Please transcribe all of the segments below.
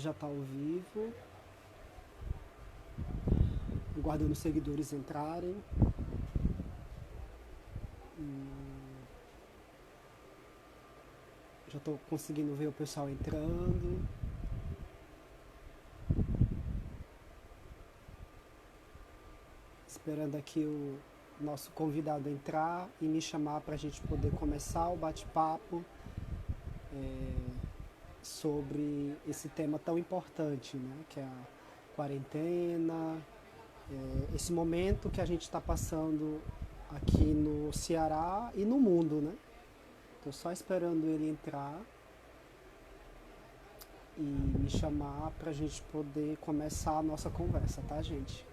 já está ao vivo, aguardando os seguidores entrarem. Já estou conseguindo ver o pessoal entrando. Esperando aqui o nosso convidado entrar e me chamar para a gente poder começar o bate-papo sobre esse tema tão importante, né? Que é a quarentena, esse momento que a gente está passando aqui no Ceará e no mundo, né? Estou só esperando ele entrar e me chamar para a gente poder começar a nossa conversa, tá, gente?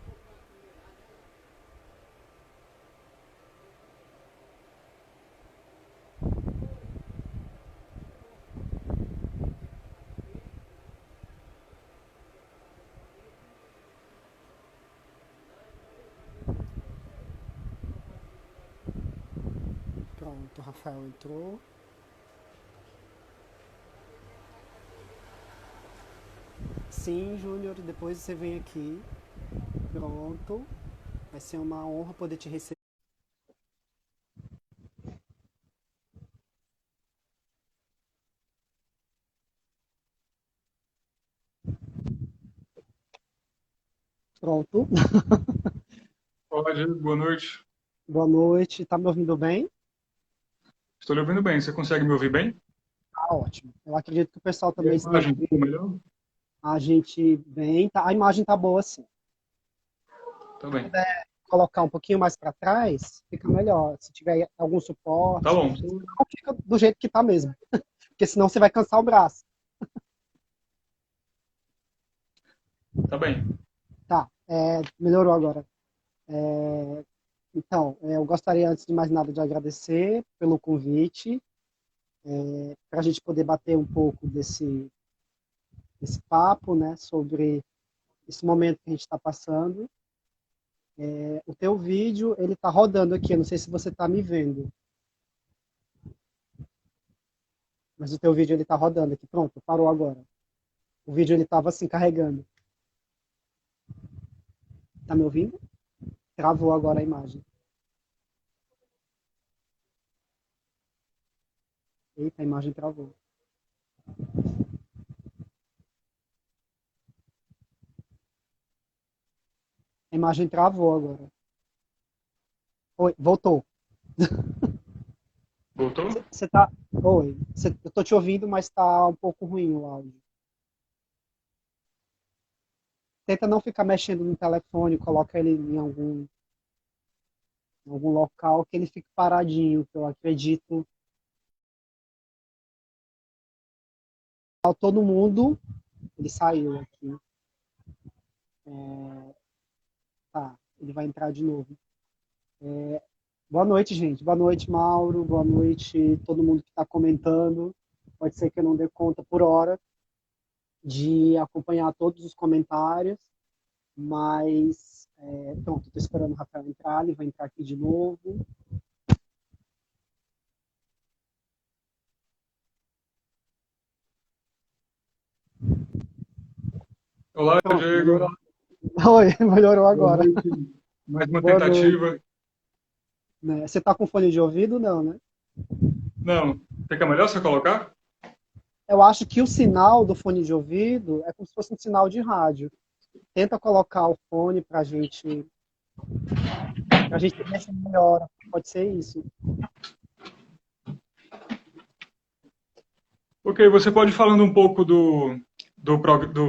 Pronto, o Rafael entrou. Sim, Júnior, depois você vem aqui. Pronto. Vai ser uma honra poder te receber. Pronto. Pode, boa noite. Boa noite. Tá me ouvindo bem? Estou lhe ouvindo bem. Você consegue me ouvir bem? Tá ótimo. Eu acredito que o pessoal E a também esteja imagem ficou ouvindo melhor? a gente bem. Tá? A imagem tá boa, sim. Tá bem. Colocar um pouquinho mais para trás, fica melhor. Se tiver algum Tá suporte, bom. se não, fica do jeito que tá mesmo. Porque senão você vai cansar o braço. Tá bem. Tá, melhorou agora. Então, eu gostaria, antes de mais nada, de agradecer pelo convite, para a gente poder bater um pouco desse papo, né, sobre esse momento que a gente está passando. O teu vídeo, ele está rodando aqui, eu não sei se você está me vendo, mas o teu vídeo ele está rodando aqui. Pronto, parou agora. O vídeo ele estava assim carregando. Tá me ouvindo? Travou agora a imagem. Eita, a imagem travou. A imagem travou agora. Oi, voltou. Voltou? Você tá. Oi, eu tô te ouvindo, mas tá um pouco ruim o áudio. Tenta não ficar mexendo no telefone, coloca ele em algum local que ele fique paradinho, que eu acredito. Todo mundo, ele saiu aqui. Tá, ele vai entrar de novo. Boa noite, gente. Boa noite, Mauro. Boa noite, todo mundo que está comentando. Pode ser que eu não dê conta por hora de acompanhar todos os comentários, mas pronto, estou esperando o Rafael entrar, ele vai entrar aqui de novo. Olá, Pronto, Diego. melhorou. Oi, melhorou Boa agora. noite. Mais uma Boa noite. tentativa. Né? Você está com fone de ouvido? Não, né? Não. Fica melhor se eu colocar? Eu acho que o sinal do fone de ouvido é como se fosse um sinal de rádio. Tenta colocar o fone para a gente ver se melhora. Pode ser isso. Ok, você pode ir falando um pouco do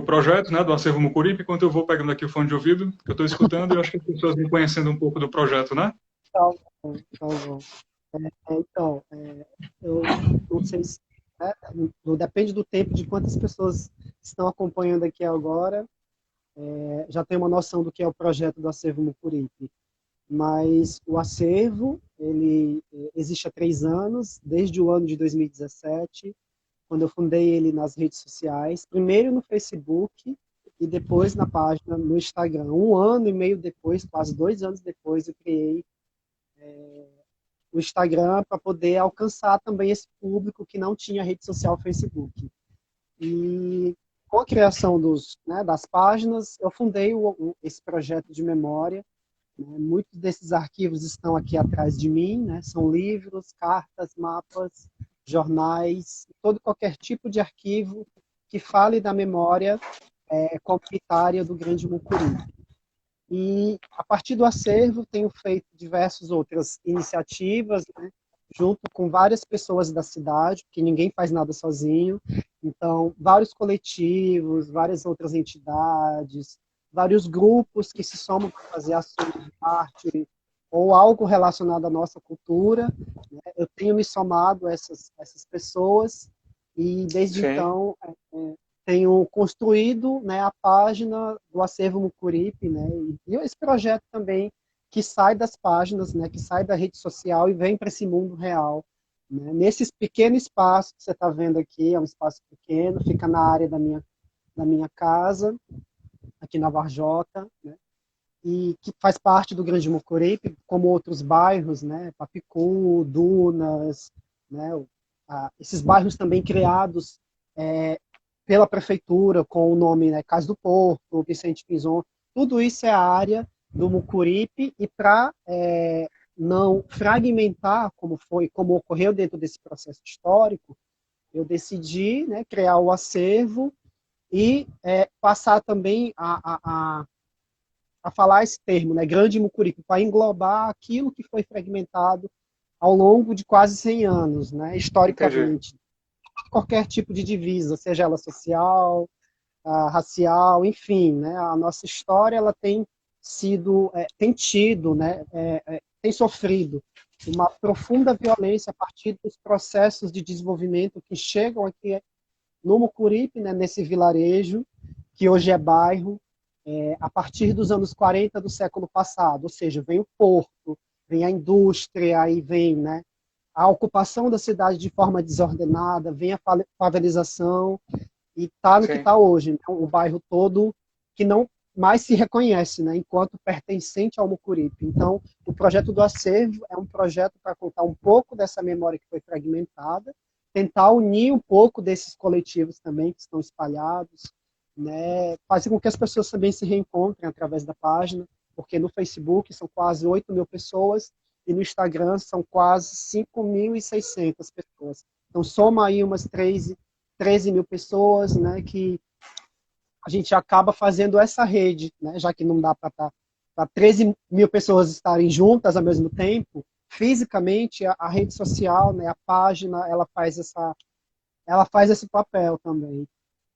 projeto, né, do Acervo Mucuripe, enquanto eu vou pegando aqui o fone de ouvido, que eu estou escutando, e eu acho que as pessoas vão conhecendo um pouco do projeto, né? Tá bom, tá bom. Então, eu não sei se. Né, não depende do tempo de quantas pessoas estão acompanhando aqui agora. Já tem uma noção do que é o projeto do Acervo Mucuripe. Mas o acervo, ele existe há 3 anos, desde o ano de 2017, quando eu fundei ele nas redes sociais, primeiro no Facebook e depois na página no Instagram. 1 ano e meio depois, quase 2 anos depois, eu criei o Instagram para poder alcançar também esse público que não tinha rede social Facebook. E com a criação das páginas, eu fundei esse projeto de memória, né? Muitos desses arquivos estão aqui atrás de mim, né? São livros, cartas, mapas, jornais, qualquer tipo de arquivo que fale da memória comunitária do Grande Mucuri. E, a partir do acervo, tenho feito diversas outras iniciativas, né, junto com várias pessoas da cidade, porque ninguém faz nada sozinho. Então, vários coletivos, várias outras entidades, vários grupos que se somam para fazer ações de arte ou algo relacionado à nossa cultura, né? Eu tenho me somado a essas pessoas e, desde Sim. então, tenho construído, né, a página do Acervo Mucuripe, né, e esse projeto também que sai das páginas, né, que sai da rede social e vem para esse mundo real, né. Nesse pequeno espaço que você está vendo aqui, é um espaço pequeno, fica na área da minha casa, aqui na Varjota, né, e que faz parte do Grande Mucuripe, como outros bairros, né, Papicu, Dunas, né, esses bairros também criados pela prefeitura, com o nome, né, Casa do Porto, Vicente Pinzon, tudo isso é a área do Mucuripe, e para não fragmentar, como ocorreu dentro desse processo histórico, eu decidi, né, criar o acervo e passar também a falar esse termo, né, Grande Mucuripe, para englobar aquilo que foi fragmentado ao longo de quase 100 anos, né, Entendi. historicamente. Qualquer tipo de divisa, seja ela social, racial, enfim, né? A nossa história ela tem sido, tem tido, né? Tem sofrido uma profunda violência a partir dos processos de desenvolvimento que chegam aqui no Mucuripe, né? Nesse vilarejo que hoje é bairro, a partir dos anos 40 do século passado, ou seja, vem o porto, vem a indústria, aí vem, né, a ocupação da cidade de forma desordenada, vem a favelização, e está no que Sim. está hoje, né? O bairro todo que não mais se reconhece, né, enquanto pertencente ao Mucuripe. Então, o projeto do acervo é um projeto para contar um pouco dessa memória que foi fragmentada, tentar unir um pouco desses coletivos também que estão espalhados, né, fazer com que as pessoas também se reencontrem através da página, porque no Facebook são quase 8 mil pessoas e no Instagram são quase 5.600 pessoas. Então, soma aí umas 13 mil pessoas, né, que a gente acaba fazendo essa rede, né, já que não dá para 13 mil pessoas estarem juntas ao mesmo tempo, fisicamente a rede social, né, a página, ela faz esse papel também.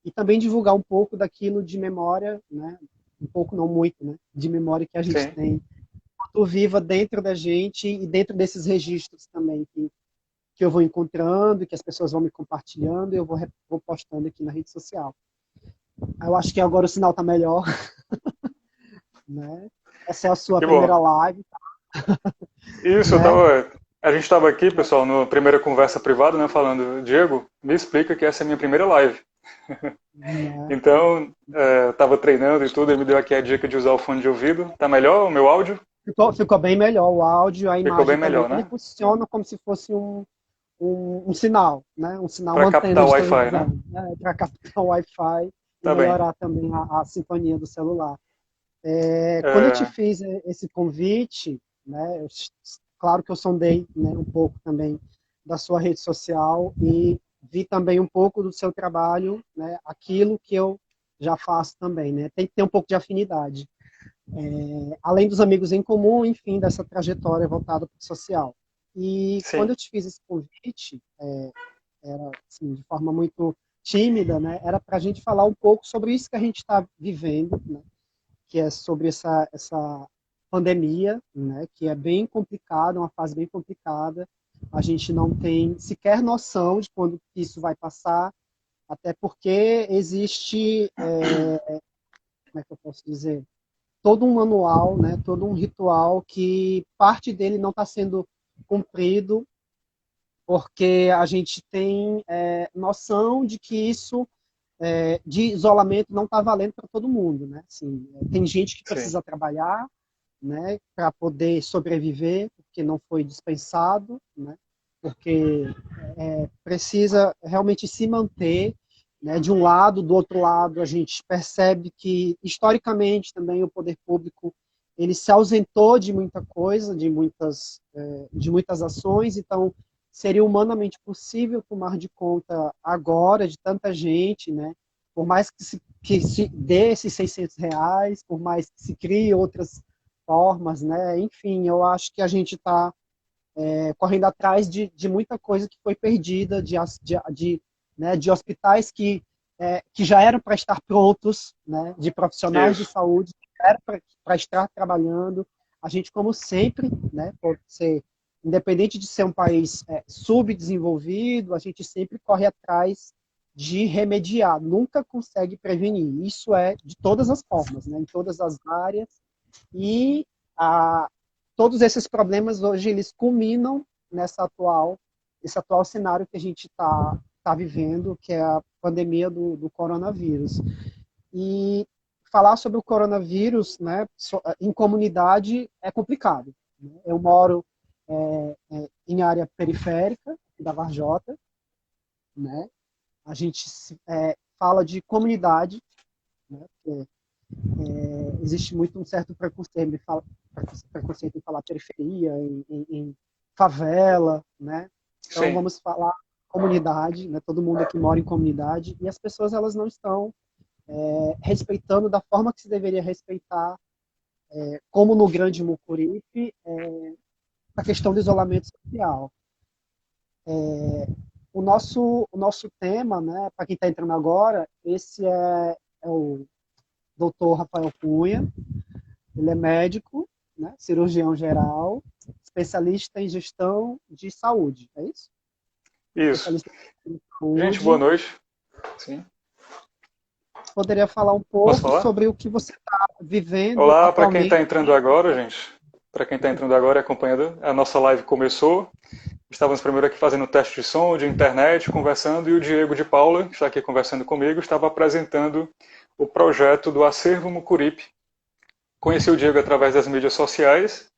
E também divulgar um pouco daquilo de memória, né, um pouco, não muito, né, de memória que a gente Sim. tem, viva dentro da gente e dentro desses registros também, que eu vou encontrando, que as pessoas vão me compartilhando e eu vou postando aqui na rede social. Eu acho que agora o sinal está melhor. Né? Essa é a sua Que bom. primeira live. Isso, Né? a gente estava aqui, pessoal, na primeira conversa privada, né, falando, Diego, me explica que essa é a minha primeira live. Né? Então, eu estava treinando e tudo, ele me deu aqui a dica de usar o fone de ouvido. Tá melhor o meu áudio? Ficou bem melhor o áudio, a Ficou bem imagem também. melhor, Ele né? funciona como se fosse um sinal, né? Um sinal, Para uma antena captar o de Wi-Fi, né? televisão, né? Para captar o Wi-Fi e Tá bem. melhorar também a sintonia do celular. Quando eu te É, fiz esse convite, né, claro que eu sondei, né, um pouco também da sua rede social e vi também um pouco do seu trabalho, né, aquilo que eu já faço também, né, tem que ter um pouco de afinidade, além dos amigos em comum, enfim, dessa trajetória voltada para o social. E quando sim, eu te fiz esse convite, era assim, de forma muito tímida, né, era para a gente falar um pouco sobre isso que a gente está vivendo, né, que é sobre essa pandemia, né, que é bem complicada, uma fase bem complicada. A gente não tem sequer noção de quando isso vai passar, até porque existe, como é que eu posso dizer, todo um manual, né, todo um ritual que parte dele não está sendo cumprido, porque a gente tem noção de que isso de isolamento não está valendo para todo mundo, né? Assim, tem gente que sim, precisa trabalhar, né, para poder sobreviver, porque não foi dispensado, né? Porque precisa realmente se manter né, de um lado, do outro lado, a gente percebe que, historicamente, também o poder público ele se ausentou de muita coisa, de muitas ações, então seria humanamente possível tomar de conta agora de tanta gente, né, por mais que se dê esses R$ 600, por mais que se crie outras formas, né, enfim, eu acho que a gente está correndo atrás de muita coisa que foi perdida, né, de hospitais que já eram para estar prontos, né, de profissionais de Isso. saúde que eram para estar trabalhando. A gente, como sempre, né, pode ser, independente de ser um país subdesenvolvido, a gente sempre corre atrás de remediar, nunca consegue prevenir. Isso é de todas as formas, né, em todas as áreas. E a, todos esses problemas hoje eles culminam esse atual cenário que a gente tá vivendo, que é a pandemia do coronavírus. E falar sobre o coronavírus, né, em comunidade é complicado. Né? Eu moro em área periférica da Varjota, né? A gente fala de comunidade, né? Porque, existe muito um certo preconceito em falar periferia, em favela, né? Então Sim. vamos falar comunidade, né? Todo mundo aqui mora em comunidade e as pessoas elas não estão respeitando da forma que se deveria respeitar, como no Grande Mucuripe, a questão do isolamento social. O nosso tema, né? Para quem está entrando agora, esse é o Dr. Rafael Cunha. Ele é médico, né, cirurgião geral, especialista em gestão de saúde, é isso? Isso. Especialista em Gente, boa saúde. noite. Sim. Poderia falar um Posso pouco falar? sobre o que você está vivendo Olá, para quem está atualmente? entrando agora, gente. Para quem está entrando agora e acompanhando, a nossa live começou. Estávamos primeiro aqui fazendo teste de som, de internet, conversando, e o Diego de Paula, que está aqui conversando comigo, estava apresentando o projeto do Acervo Mucuripe. Conheci o Diego através das mídias sociais.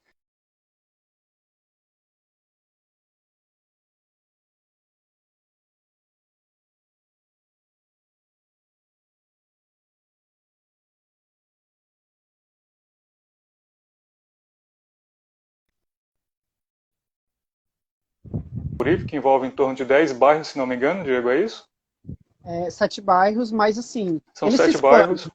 Mucuripe, que envolve em torno de 10 bairros, se não me engano, Diego, é isso? 7 bairros, mas assim, São ele se 7 expande, bairros.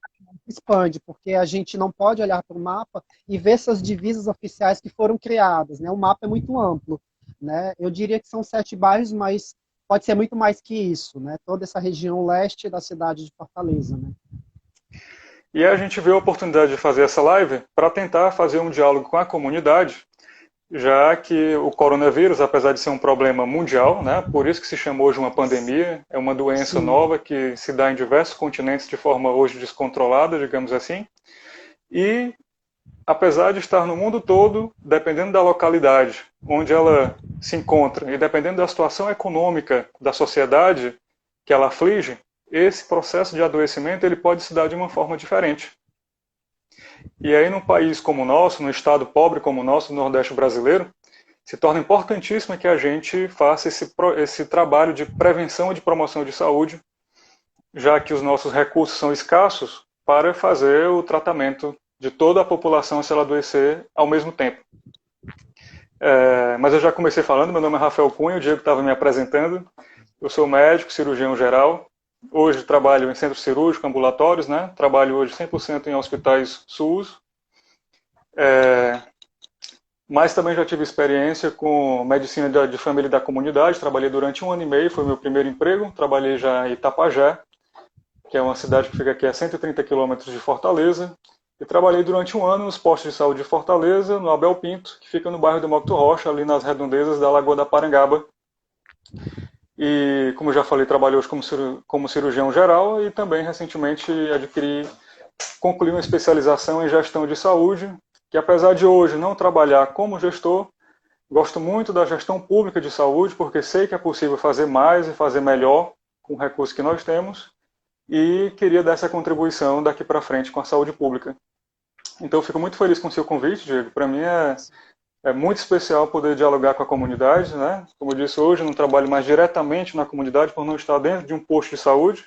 porque a gente não pode olhar para o mapa e ver essas divisas oficiais que foram criadas, né? O mapa é muito amplo, né? Eu diria que são 7 bairros, mas pode ser muito mais que isso, né? Toda essa região leste da cidade de Fortaleza, né? E a gente viu a oportunidade de fazer essa live para tentar fazer um diálogo com a comunidade, já que o coronavírus, apesar de ser um problema mundial, né, por isso que se chama hoje uma pandemia, é uma doença Sim, nova que se dá em diversos continentes de forma hoje descontrolada, digamos assim, e apesar de estar no mundo todo, dependendo da localidade onde ela se encontra e dependendo da situação econômica da sociedade que ela aflige, esse processo de adoecimento ele pode se dar de uma forma diferente. E aí, num país como o nosso, num estado pobre como o nosso, no Nordeste brasileiro, se torna importantíssimo que a gente faça esse trabalho de prevenção e de promoção de saúde, já que os nossos recursos são escassos para fazer o tratamento de toda a população se ela adoecer ao mesmo tempo. Mas eu já comecei falando, meu nome é Rafael Cunha, o Diego estava me apresentando. Eu sou médico, cirurgião geral. Hoje trabalho em centro cirúrgico, ambulatórios, né? Trabalho hoje 100% em hospitais SUS. Mas também já tive experiência com medicina de família e da comunidade. Trabalhei durante 1 ano e meio, foi meu primeiro emprego. Trabalhei já em Itapajé, que é uma cidade que fica aqui a 130 quilômetros de Fortaleza. E trabalhei durante 1 ano nos postos de saúde de Fortaleza, no Abel Pinto, que fica no bairro do Mocto Rocha, ali nas redondezas da Lagoa da Parangaba. E, como já falei, trabalho hoje como cirurgião geral e também recentemente concluí uma especialização em gestão de saúde, que apesar de hoje não trabalhar como gestor, gosto muito da gestão pública de saúde, porque sei que é possível fazer mais e fazer melhor com o recurso que nós temos, e queria dar essa contribuição daqui para frente com a saúde pública. Então, eu fico muito feliz com o seu convite, Diego. Para mim é muito especial poder dialogar com a comunidade, né? Como eu disse hoje, não trabalho mais diretamente na comunidade por não estar dentro de um posto de saúde,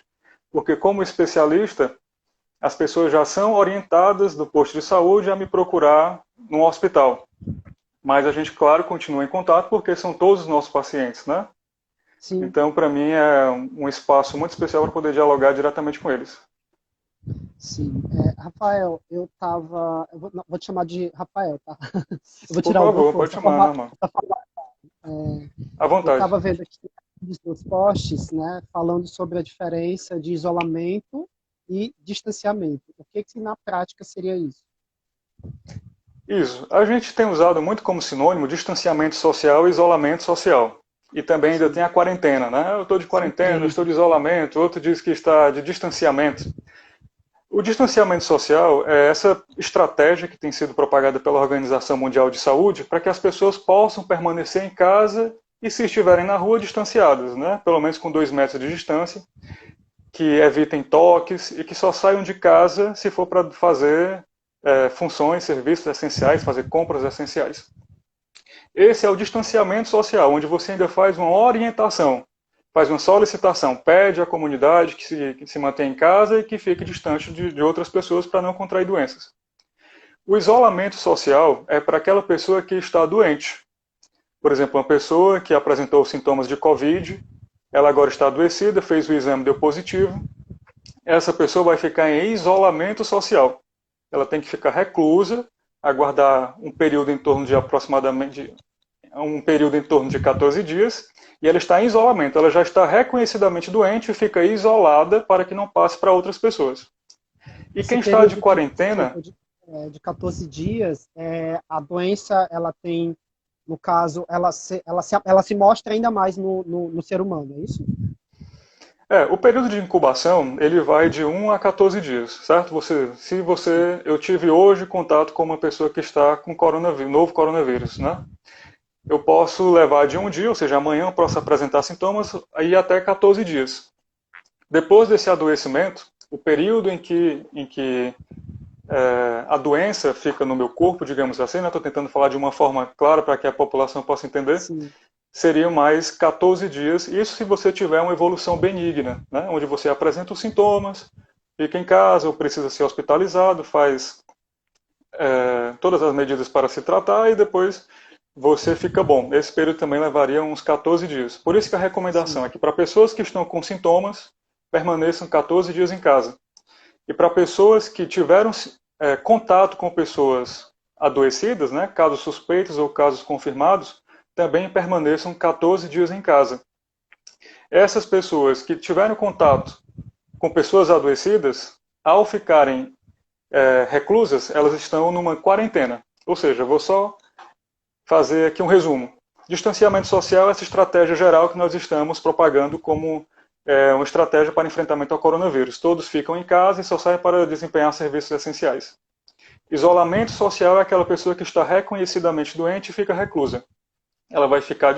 porque como especialista, as pessoas já são orientadas do posto de saúde a me procurar no hospital. Mas a gente, claro, continua em contato porque são todos os nossos pacientes, né? Sim, Então, para mim, é um espaço muito especial para poder dialogar diretamente com eles. sim. Rafael, eu estava. Não, vou te chamar de Rafael, tá? Eu vou Por tirar o favor, doutor. pode chamar, normal. À Eu vontade. estava vendo aqui os seus posts, né, falando sobre a diferença de isolamento e distanciamento. O que que na prática seria isso? Isso. A gente tem usado muito como sinônimo distanciamento social e isolamento social. E também ainda Sim, tem a quarentena, né? Eu estou de são quarentena, eu três. estou de isolamento, outro diz que está de distanciamento. O distanciamento social é essa estratégia que tem sido propagada pela Organização Mundial de Saúde para que as pessoas possam permanecer em casa e, se estiverem na rua, distanciadas, né? Pelo menos com 2 metros de distância, que evitem toques e que só saiam de casa se for para fazer funções, serviços essenciais, fazer compras essenciais. Esse é o distanciamento social, onde você ainda faz uma orientação, faz uma solicitação, pede à comunidade que se mantenha em casa e que fique distante de outras pessoas para não contrair doenças. O isolamento social é para aquela pessoa que está doente. Por exemplo, uma pessoa que apresentou sintomas de Covid, ela agora está adoecida, fez o exame, deu positivo, essa pessoa vai ficar em isolamento social. Ela tem que ficar reclusa, aguardar um período em torno de aproximadamente 14 dias, e ela está em isolamento. Ela já está reconhecidamente doente e fica isolada para que não passe para outras pessoas. E Esse quem está de período quarentena, de 14 dias, a doença, ela tem, no caso, ela se mostra ainda mais no ser humano, é isso? o período de incubação, ele vai de 1 a 14 dias, certo? Eu tive hoje contato com uma pessoa que está com coronavírus, novo coronavírus, né? Eu posso levar de um dia, ou seja, amanhã eu posso apresentar sintomas, aí até 14 dias. Depois desse adoecimento, o período em que a doença fica no meu corpo, digamos assim, né? Estou tentando falar de uma forma clara para que a população possa entender, Sim. seriam mais 14 dias, isso se você tiver uma evolução benigna, né? Onde você apresenta os sintomas, fica em casa ou precisa ser hospitalizado, faz todas as medidas para se tratar e depois você fica bom. Esse período também levaria uns 14 dias. Por isso que a recomendação Sim. é que para pessoas que estão com sintomas, permaneçam 14 dias em casa. E para pessoas que tiveram contato com pessoas adoecidas, né, casos suspeitos ou casos confirmados, também permaneçam 14 dias em casa. Essas pessoas que tiveram contato com pessoas adoecidas, ao ficarem reclusas, elas estão numa quarentena. Ou seja, vou só fazer aqui um resumo. Distanciamento social é essa estratégia geral que nós estamos propagando como uma estratégia para enfrentamento ao coronavírus. Todos ficam em casa e só saem para desempenhar serviços essenciais. Isolamento social é aquela pessoa que está reconhecidamente doente e fica reclusa. Ela vai ficar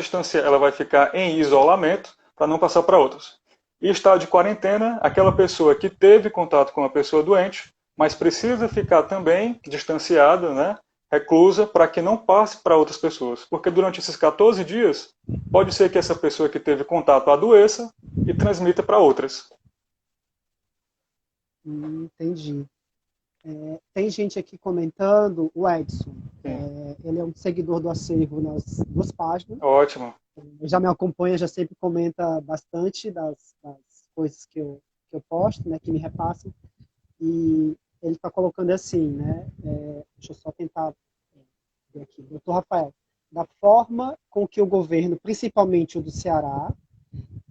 em isolamento para não passar para outros. E estado de quarentena, aquela pessoa que teve contato com uma pessoa doente, mas precisa ficar também distanciada, né, reclusa, para que não passe para outras pessoas. Porque durante esses 14 dias, pode ser que essa pessoa que teve contato adoeça e transmita para outras. Entendi. Tem gente aqui comentando, o Edson, Sim. ele é um seguidor do acervo nas duas páginas, Ótimo. já me acompanha, já sempre comenta bastante das coisas que eu posto, né, que me repassam, e ele está colocando assim, né, deixa eu só tentar ver aqui, doutor Rafael, da forma com que o governo, principalmente o do Ceará,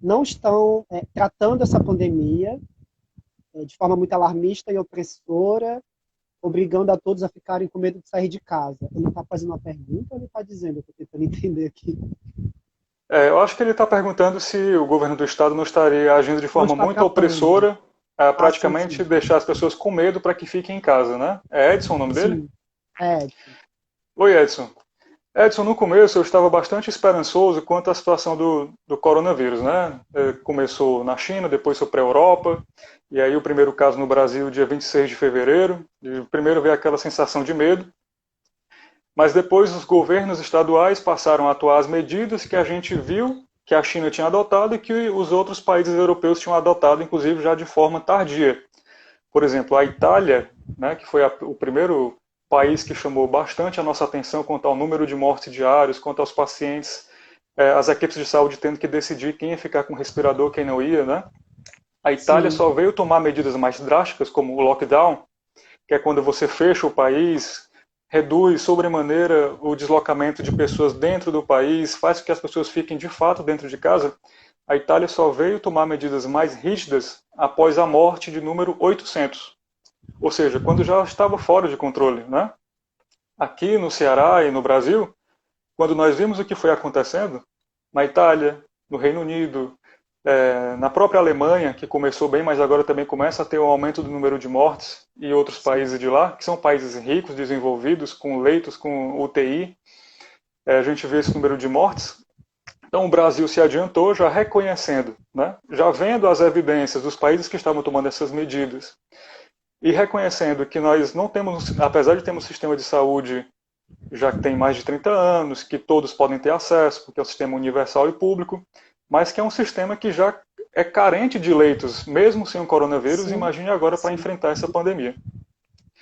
não estão tratando essa pandemia de forma muito alarmista e opressora, obrigando a todos a ficarem com medo de sair de casa. Ele está fazendo uma pergunta ou ele está dizendo? Eu estou tentando entender aqui. Eu acho que ele está perguntando se o governo do estado não estaria agindo de Não forma está muito tratando. opressora, Ah, sim, praticamente sim. deixar as pessoas com medo para que fiquem em casa, né? É Edson o nome dele? Sim, Edson. Oi, Edson. Edson, no começo eu estava bastante esperançoso quanto à situação do coronavírus, né? Começou na China, depois foi para a Europa, e aí o primeiro caso no Brasil, dia 26 de fevereiro. E primeiro veio aquela sensação de medo, mas depois os governos estaduais passaram a atuar as medidas que a gente viu que a China tinha adotado e que os outros países europeus tinham adotado, inclusive já de forma tardia. Por exemplo, a Itália, né, que foi o primeiro país que chamou bastante a nossa atenção quanto ao número de mortes diários, quanto aos pacientes, as equipes de saúde tendo que decidir quem ia ficar com respirador, quem não ia, né? A Itália Sim. só veio tomar medidas mais drásticas, como o lockdown, que é quando você fecha o país, reduz sobremaneira o deslocamento de pessoas dentro do país, faz com que as pessoas fiquem de fato dentro de casa. A Itália só veio tomar medidas mais rígidas após a morte de número 800. Ou seja, quando já estava fora de controle, né? Aqui no Ceará e no Brasil, quando nós vimos o que foi acontecendo, na Itália, no Reino Unido, na própria Alemanha, que começou bem, mas agora também começa a ter um aumento do número de mortes, e outros países de lá, que são países ricos, desenvolvidos, com leitos, com UTI, a gente vê esse número de mortes. Então o Brasil se adiantou já reconhecendo, né, já vendo as evidências dos países que estavam tomando essas medidas, e reconhecendo que nós não temos, apesar de termos um sistema de saúde já que tem mais de 30 anos, que todos podem ter acesso, porque é um sistema universal e público, mas que é um sistema que já é carente de leitos, mesmo sem o coronavírus, Sim, imagine agora para sim. enfrentar essa pandemia.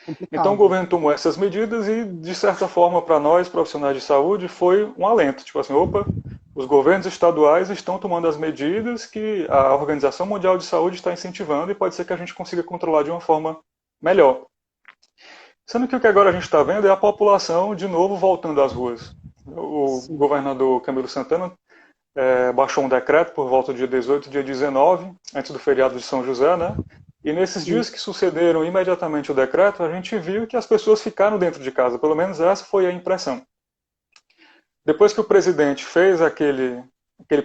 Então o Complicado. governo tomou essas medidas e, de certa forma, para nós, profissionais de saúde, foi um alento. Tipo assim, opa, os governos estaduais estão tomando as medidas que a Organização Mundial de Saúde está incentivando e pode ser que a gente consiga controlar de uma forma melhor. Sendo que o que agora a gente está vendo é a população de novo voltando às ruas. O Sim. governador Camilo Santana baixou um decreto por volta do dia 18, dia 19, antes do feriado de São José, né? E nesses Sim. dias que sucederam imediatamente o decreto, a gente viu que as pessoas ficaram dentro de casa. Pelo menos essa foi a impressão. Depois que o presidente fez aquele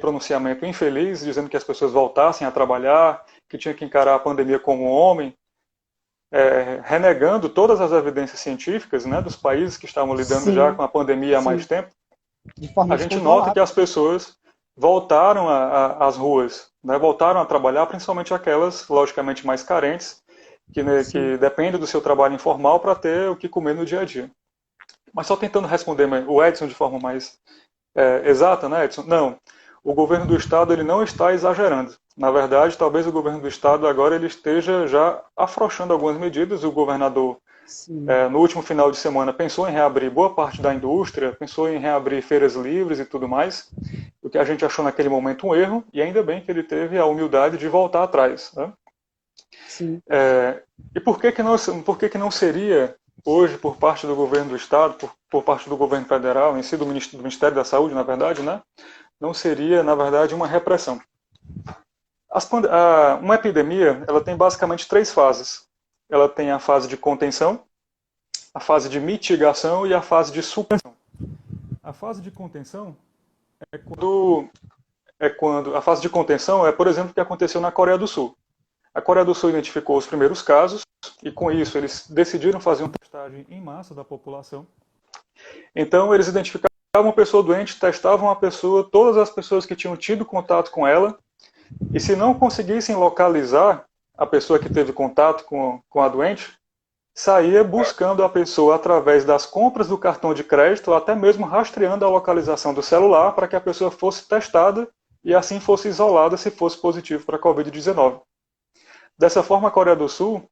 pronunciamento infeliz, dizendo que as pessoas voltassem a trabalhar, que tinha que encarar a pandemia como um homem, renegando todas as evidências científicas, né, dos países que estavam lidando já Sim. com a pandemia há mais Sim. tempo, De forma a gente nota que descontrolada. as pessoas voltaram às ruas, né, voltaram a trabalhar, principalmente aquelas, logicamente, mais carentes, Sim. que dependem do seu trabalho informal para ter o que comer no dia a dia. Mas só tentando responder o Edson de forma mais exata, né, Edson? Não. O governo do estado ele não está exagerando. Na verdade, talvez o governo do estado agora ele esteja já afrouxando algumas medidas. O governador, Sim. no último final de semana, pensou em reabrir boa parte da indústria, pensou em reabrir feiras livres e tudo mais, o que a gente achou naquele momento um erro, e ainda bem que ele teve a humildade de voltar atrás. Né? Sim. E por que não seria hoje, por parte do governo do estado, por parte do governo federal, em si do Ministério da Saúde, na verdade, né? Não seria, na verdade, uma repressão. Uma epidemia ela tem basicamente três fases. Ela tem a fase de contenção, a fase de mitigação e a fase de supressão. A fase de contenção a fase de contenção é, por exemplo, o que aconteceu na Coreia do Sul. A Coreia do Sul identificou os primeiros casos e, com isso, eles decidiram fazer uma testagem em massa da população. Então, eles identificavam uma pessoa doente, testavam a pessoa, todas as pessoas que tinham tido contato com ela, e se não conseguissem localizar a pessoa que teve contato com a doente, saía buscando a pessoa através das compras do cartão de crédito, até mesmo rastreando a localização do celular para que a pessoa fosse testada e assim fosse isolada se fosse positivo para a Covid-19. Dessa forma, a Coreia do Sul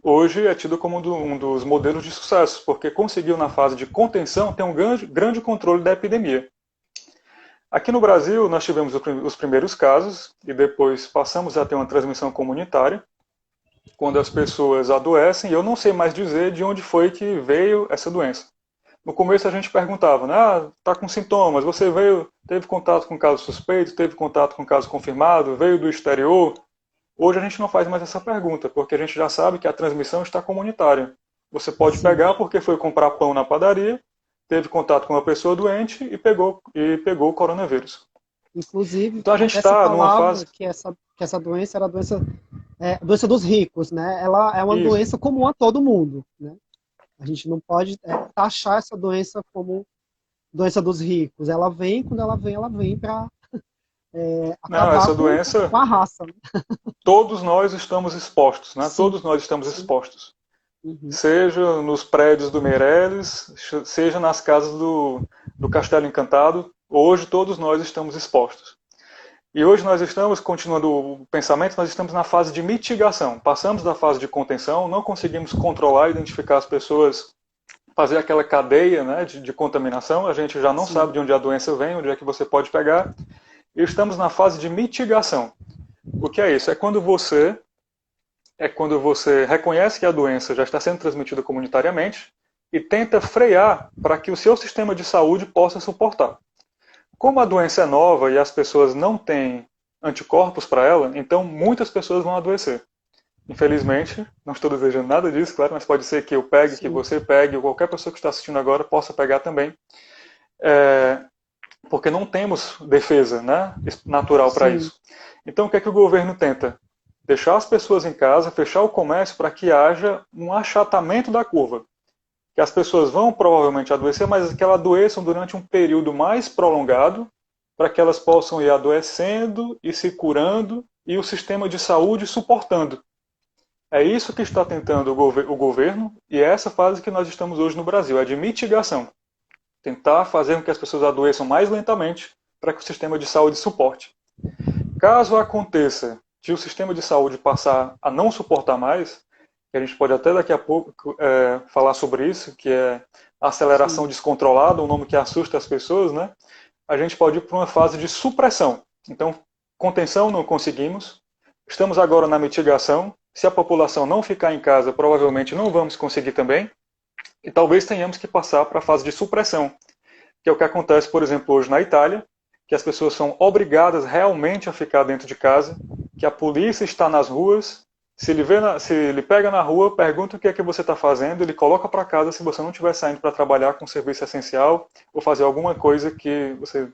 hoje é tido como um dos modelos de sucesso, porque conseguiu na fase de contenção ter um grande controle da epidemia. Aqui no Brasil, nós tivemos os primeiros casos e depois passamos a ter uma transmissão comunitária, quando as pessoas adoecem, e eu não sei mais dizer de onde foi que veio essa doença. No começo a gente perguntava, né, tá com sintomas, você teve contato com caso suspeito, teve contato com caso confirmado, veio do exterior? Hoje a gente não faz mais essa pergunta, porque a gente já sabe que a transmissão está comunitária. Você pode Sim. pegar porque foi comprar pão na padaria, teve contato com uma pessoa doente e pegou o coronavírus. Inclusive, Então a gente até se está numa falava fase... que essa doença era a doença dos ricos, né? Ela é uma Isso. doença comum a todo mundo, né? A gente não pode taxar essa doença como doença dos ricos. Ela vem, quando ela vem para Não, acabar essa doença, com a raça. Né? todos nós estamos expostos, né? Sim, Todos nós estamos sim. expostos. Uhum. Seja nos prédios do Meireles, seja nas casas do Castelo Encantado, hoje todos nós estamos expostos. E hoje nós estamos, continuando o pensamento, nós estamos na fase de mitigação. Passamos da fase de contenção, não conseguimos controlar, identificar as pessoas, fazer aquela cadeia, né, de contaminação. A gente já não Sim, sabe de onde a doença vem, onde é que você pode pegar. E estamos na fase de mitigação. O que é isso? É quando você reconhece que a doença já está sendo transmitida comunitariamente e tenta frear para que o seu sistema de saúde possa suportar. Como a doença é nova e as pessoas não têm anticorpos para ela, então muitas pessoas vão adoecer. Infelizmente, não estou desejando nada disso, claro, mas pode ser que eu pegue, que sim, você pegue, ou qualquer pessoa que está assistindo agora possa pegar também, é, porque não temos defesa, né, natural para sim. isso. Então, o que é que o governo tenta? Deixar as pessoas em casa, fechar o comércio para que haja um achatamento da curva. Que as pessoas vão provavelmente adoecer, mas que elas adoeçam durante um período mais prolongado, para que elas possam ir adoecendo e se curando e o sistema de saúde suportando. É isso que está tentando o governo e é essa fase que nós estamos hoje no Brasil, é de mitigação. Tentar fazer com que as pessoas adoeçam mais lentamente para que o sistema de saúde suporte. Caso aconteça de o sistema de saúde passar a não suportar mais, que a gente pode até daqui a pouco falar sobre isso, que é aceleração Sim. descontrolada, um nome que assusta as pessoas, né? A gente pode ir para uma fase de supressão. Então, contenção não conseguimos, estamos agora na mitigação. Se a população não ficar em casa, provavelmente não vamos conseguir também, e talvez tenhamos que passar para a fase de supressão, que é o que acontece, por exemplo, hoje na Itália, que as pessoas são obrigadas realmente a ficar dentro de casa, que a polícia está nas ruas, se ele pega na rua, pergunta o que é que você está fazendo, ele coloca para casa se você não estiver saindo para trabalhar com serviço essencial ou fazer alguma coisa que você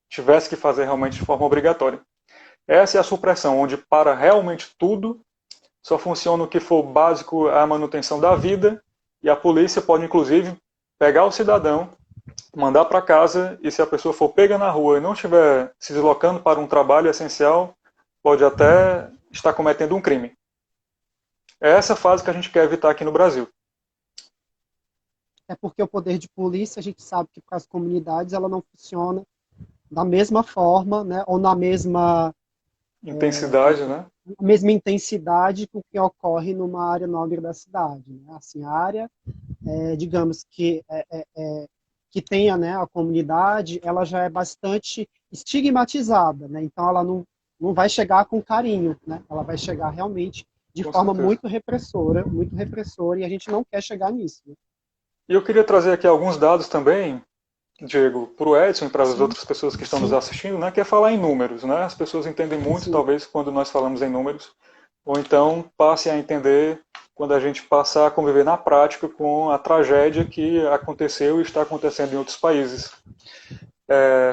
tivesse que fazer realmente de forma obrigatória. Essa é a supressão, onde para realmente tudo, só funciona o que for básico à manutenção da vida, e a polícia pode inclusive pegar o cidadão, mandar para casa, e se a pessoa for pega na rua e não estiver se deslocando para um trabalho essencial, pode até estar cometendo um crime. É essa fase que a gente quer evitar aqui no Brasil. É porque o poder de polícia, a gente sabe que para as comunidades ela não funciona da mesma forma, né, ou na Intensidade, né? mesma intensidade com que ocorre numa área nobre da cidade. Né? Assim, a área, digamos que tenha, né, a comunidade, ela já é bastante estigmatizada, né? Então ela não vai chegar com carinho, né? Ela vai chegar realmente de Com forma certeza. muito repressora, e a gente não quer chegar nisso. Né? E eu queria trazer aqui alguns dados também, Diego, para o Edson e para as Sim, outras pessoas que estão nos sim, assistindo, né, que é falar em números. Né? As pessoas entendem muito, sim. talvez, quando nós falamos em números, ou então passem a entender quando a gente passar a conviver na prática com a tragédia que aconteceu e está acontecendo em outros países.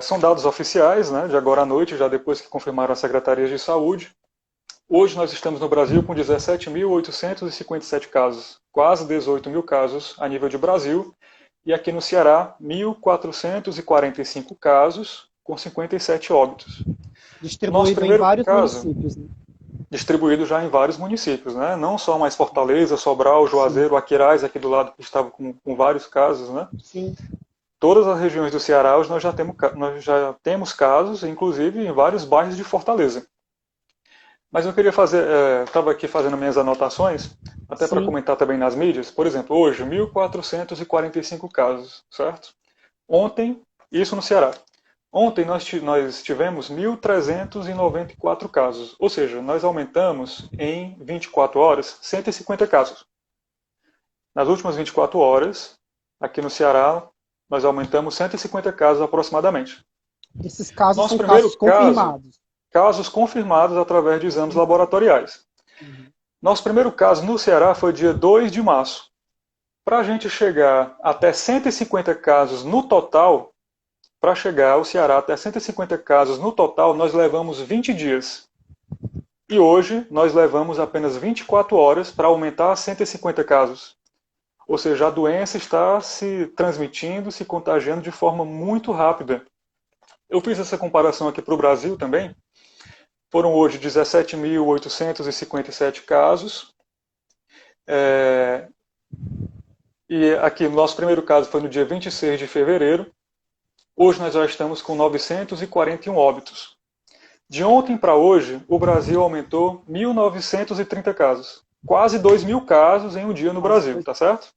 São dados oficiais, né, de agora à noite, já depois que confirmaram as secretarias de saúde. Hoje nós estamos no Brasil com 17.857 casos, quase 18 mil casos a nível de Brasil, e aqui no Ceará, 1.445 casos, com 57 óbitos. O nosso Distribuído em primeiro vários caso, municípios. Né? distribuído já em vários municípios, né? Não só mais Fortaleza, Sobral, Sim, Juazeiro, Aquiraz, aqui do lado que estava com vários casos, né? sim, Todas as regiões do Ceará hoje nós já temos casos, inclusive em vários bairros de Fortaleza. Mas eu queria fazer, estava aqui fazendo minhas anotações, até para sim. comentar também nas mídias. Por exemplo, hoje, 1.445 casos, certo? Ontem, isso no Ceará. Ontem nós tivemos 1.394 casos, ou seja, nós aumentamos em 24 horas 150 casos. Nas últimas 24 horas, aqui no Ceará, nós aumentamos 150 casos aproximadamente. Esses casos Nosso são primeiro casos caso, confirmados. casos confirmados através de exames laboratoriais. Uhum. Nosso primeiro caso no Ceará foi dia 2 de março. Para a gente chegar até 150 casos no total, para chegar ao Ceará até 150 casos no total, nós levamos 20 dias. E hoje nós levamos apenas 24 horas para aumentar a 150 casos. Ou seja, a doença está se transmitindo, se contagiando de forma muito rápida. Eu fiz essa comparação aqui para o Brasil também. Foram hoje 17.857 casos. É, E aqui, o nosso primeiro caso foi no dia 26 de fevereiro. Hoje nós já estamos com 941 óbitos. De ontem para hoje, o Brasil aumentou 1.930 casos. Quase 2.000 casos em um dia no Brasil, tá certo?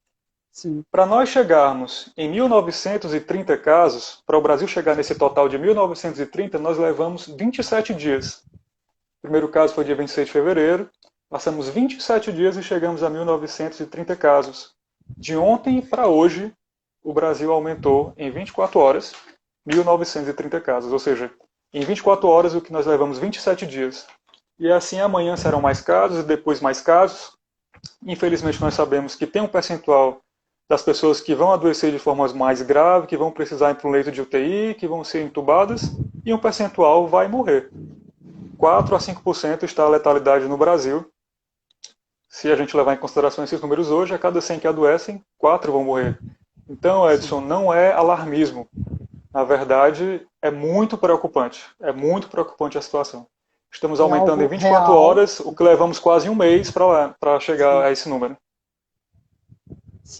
Sim. Para nós chegarmos em 1.930 casos, para o Brasil chegar nesse total de 1.930, nós levamos 27 dias. O primeiro caso foi dia 26 de fevereiro, passamos 27 dias e chegamos a 1.930 casos. De ontem para hoje, o Brasil aumentou em 24 horas 1.930 casos, ou seja, em 24 horas o que nós levamos 27 dias. E assim amanhã serão mais casos e depois mais casos. Infelizmente nós sabemos que tem um percentual das pessoas que vão adoecer de forma mais grave, que vão precisar ir para um leito de UTI, que vão ser entubadas, e um percentual vai morrer. 4 a 5% está a letalidade no Brasil. Se a gente levar em consideração esses números hoje, a cada 100 que adoecem, 4 vão morrer. Então, Edson, não é alarmismo. Na verdade, é muito preocupante. É muito preocupante a situação. Estamos É aumentando algo em 24 real. horas, o que levamos quase um mês para chegar Sim. a esse número.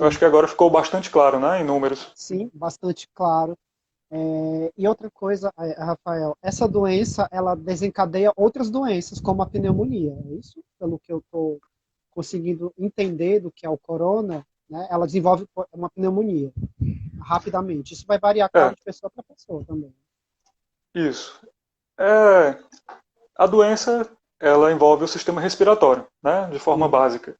Eu acho Sim, que agora ficou bastante claro, né, em números. sim, bastante claro. E outra coisa, Rafael, essa doença ela desencadeia outras doenças, como a pneumonia, é isso? Pelo que eu estou conseguindo entender do que é o corona, né? Ela desenvolve uma pneumonia rapidamente. Isso vai variar, É, claro, de pessoa para pessoa também. isso. É, a doença, ela envolve o sistema respiratório, né, de forma Sim, básica.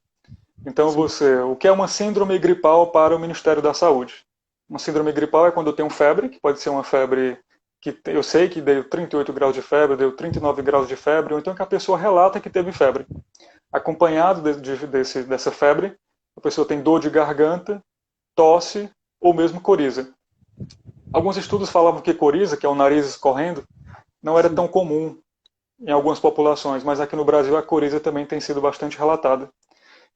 Então, sim, o que é uma síndrome gripal para o Ministério da Saúde? Uma síndrome gripal é quando eu tenho febre, que pode ser uma febre que eu sei que deu 38 graus de febre, deu 39 graus de febre, ou então que a pessoa relata que teve febre. Acompanhado dessa febre, a pessoa tem dor de garganta, tosse ou mesmo coriza. Alguns estudos falavam que coriza, que é o nariz escorrendo, não era sim. tão comum em algumas populações, mas aqui no Brasil a coriza também tem sido bastante relatada.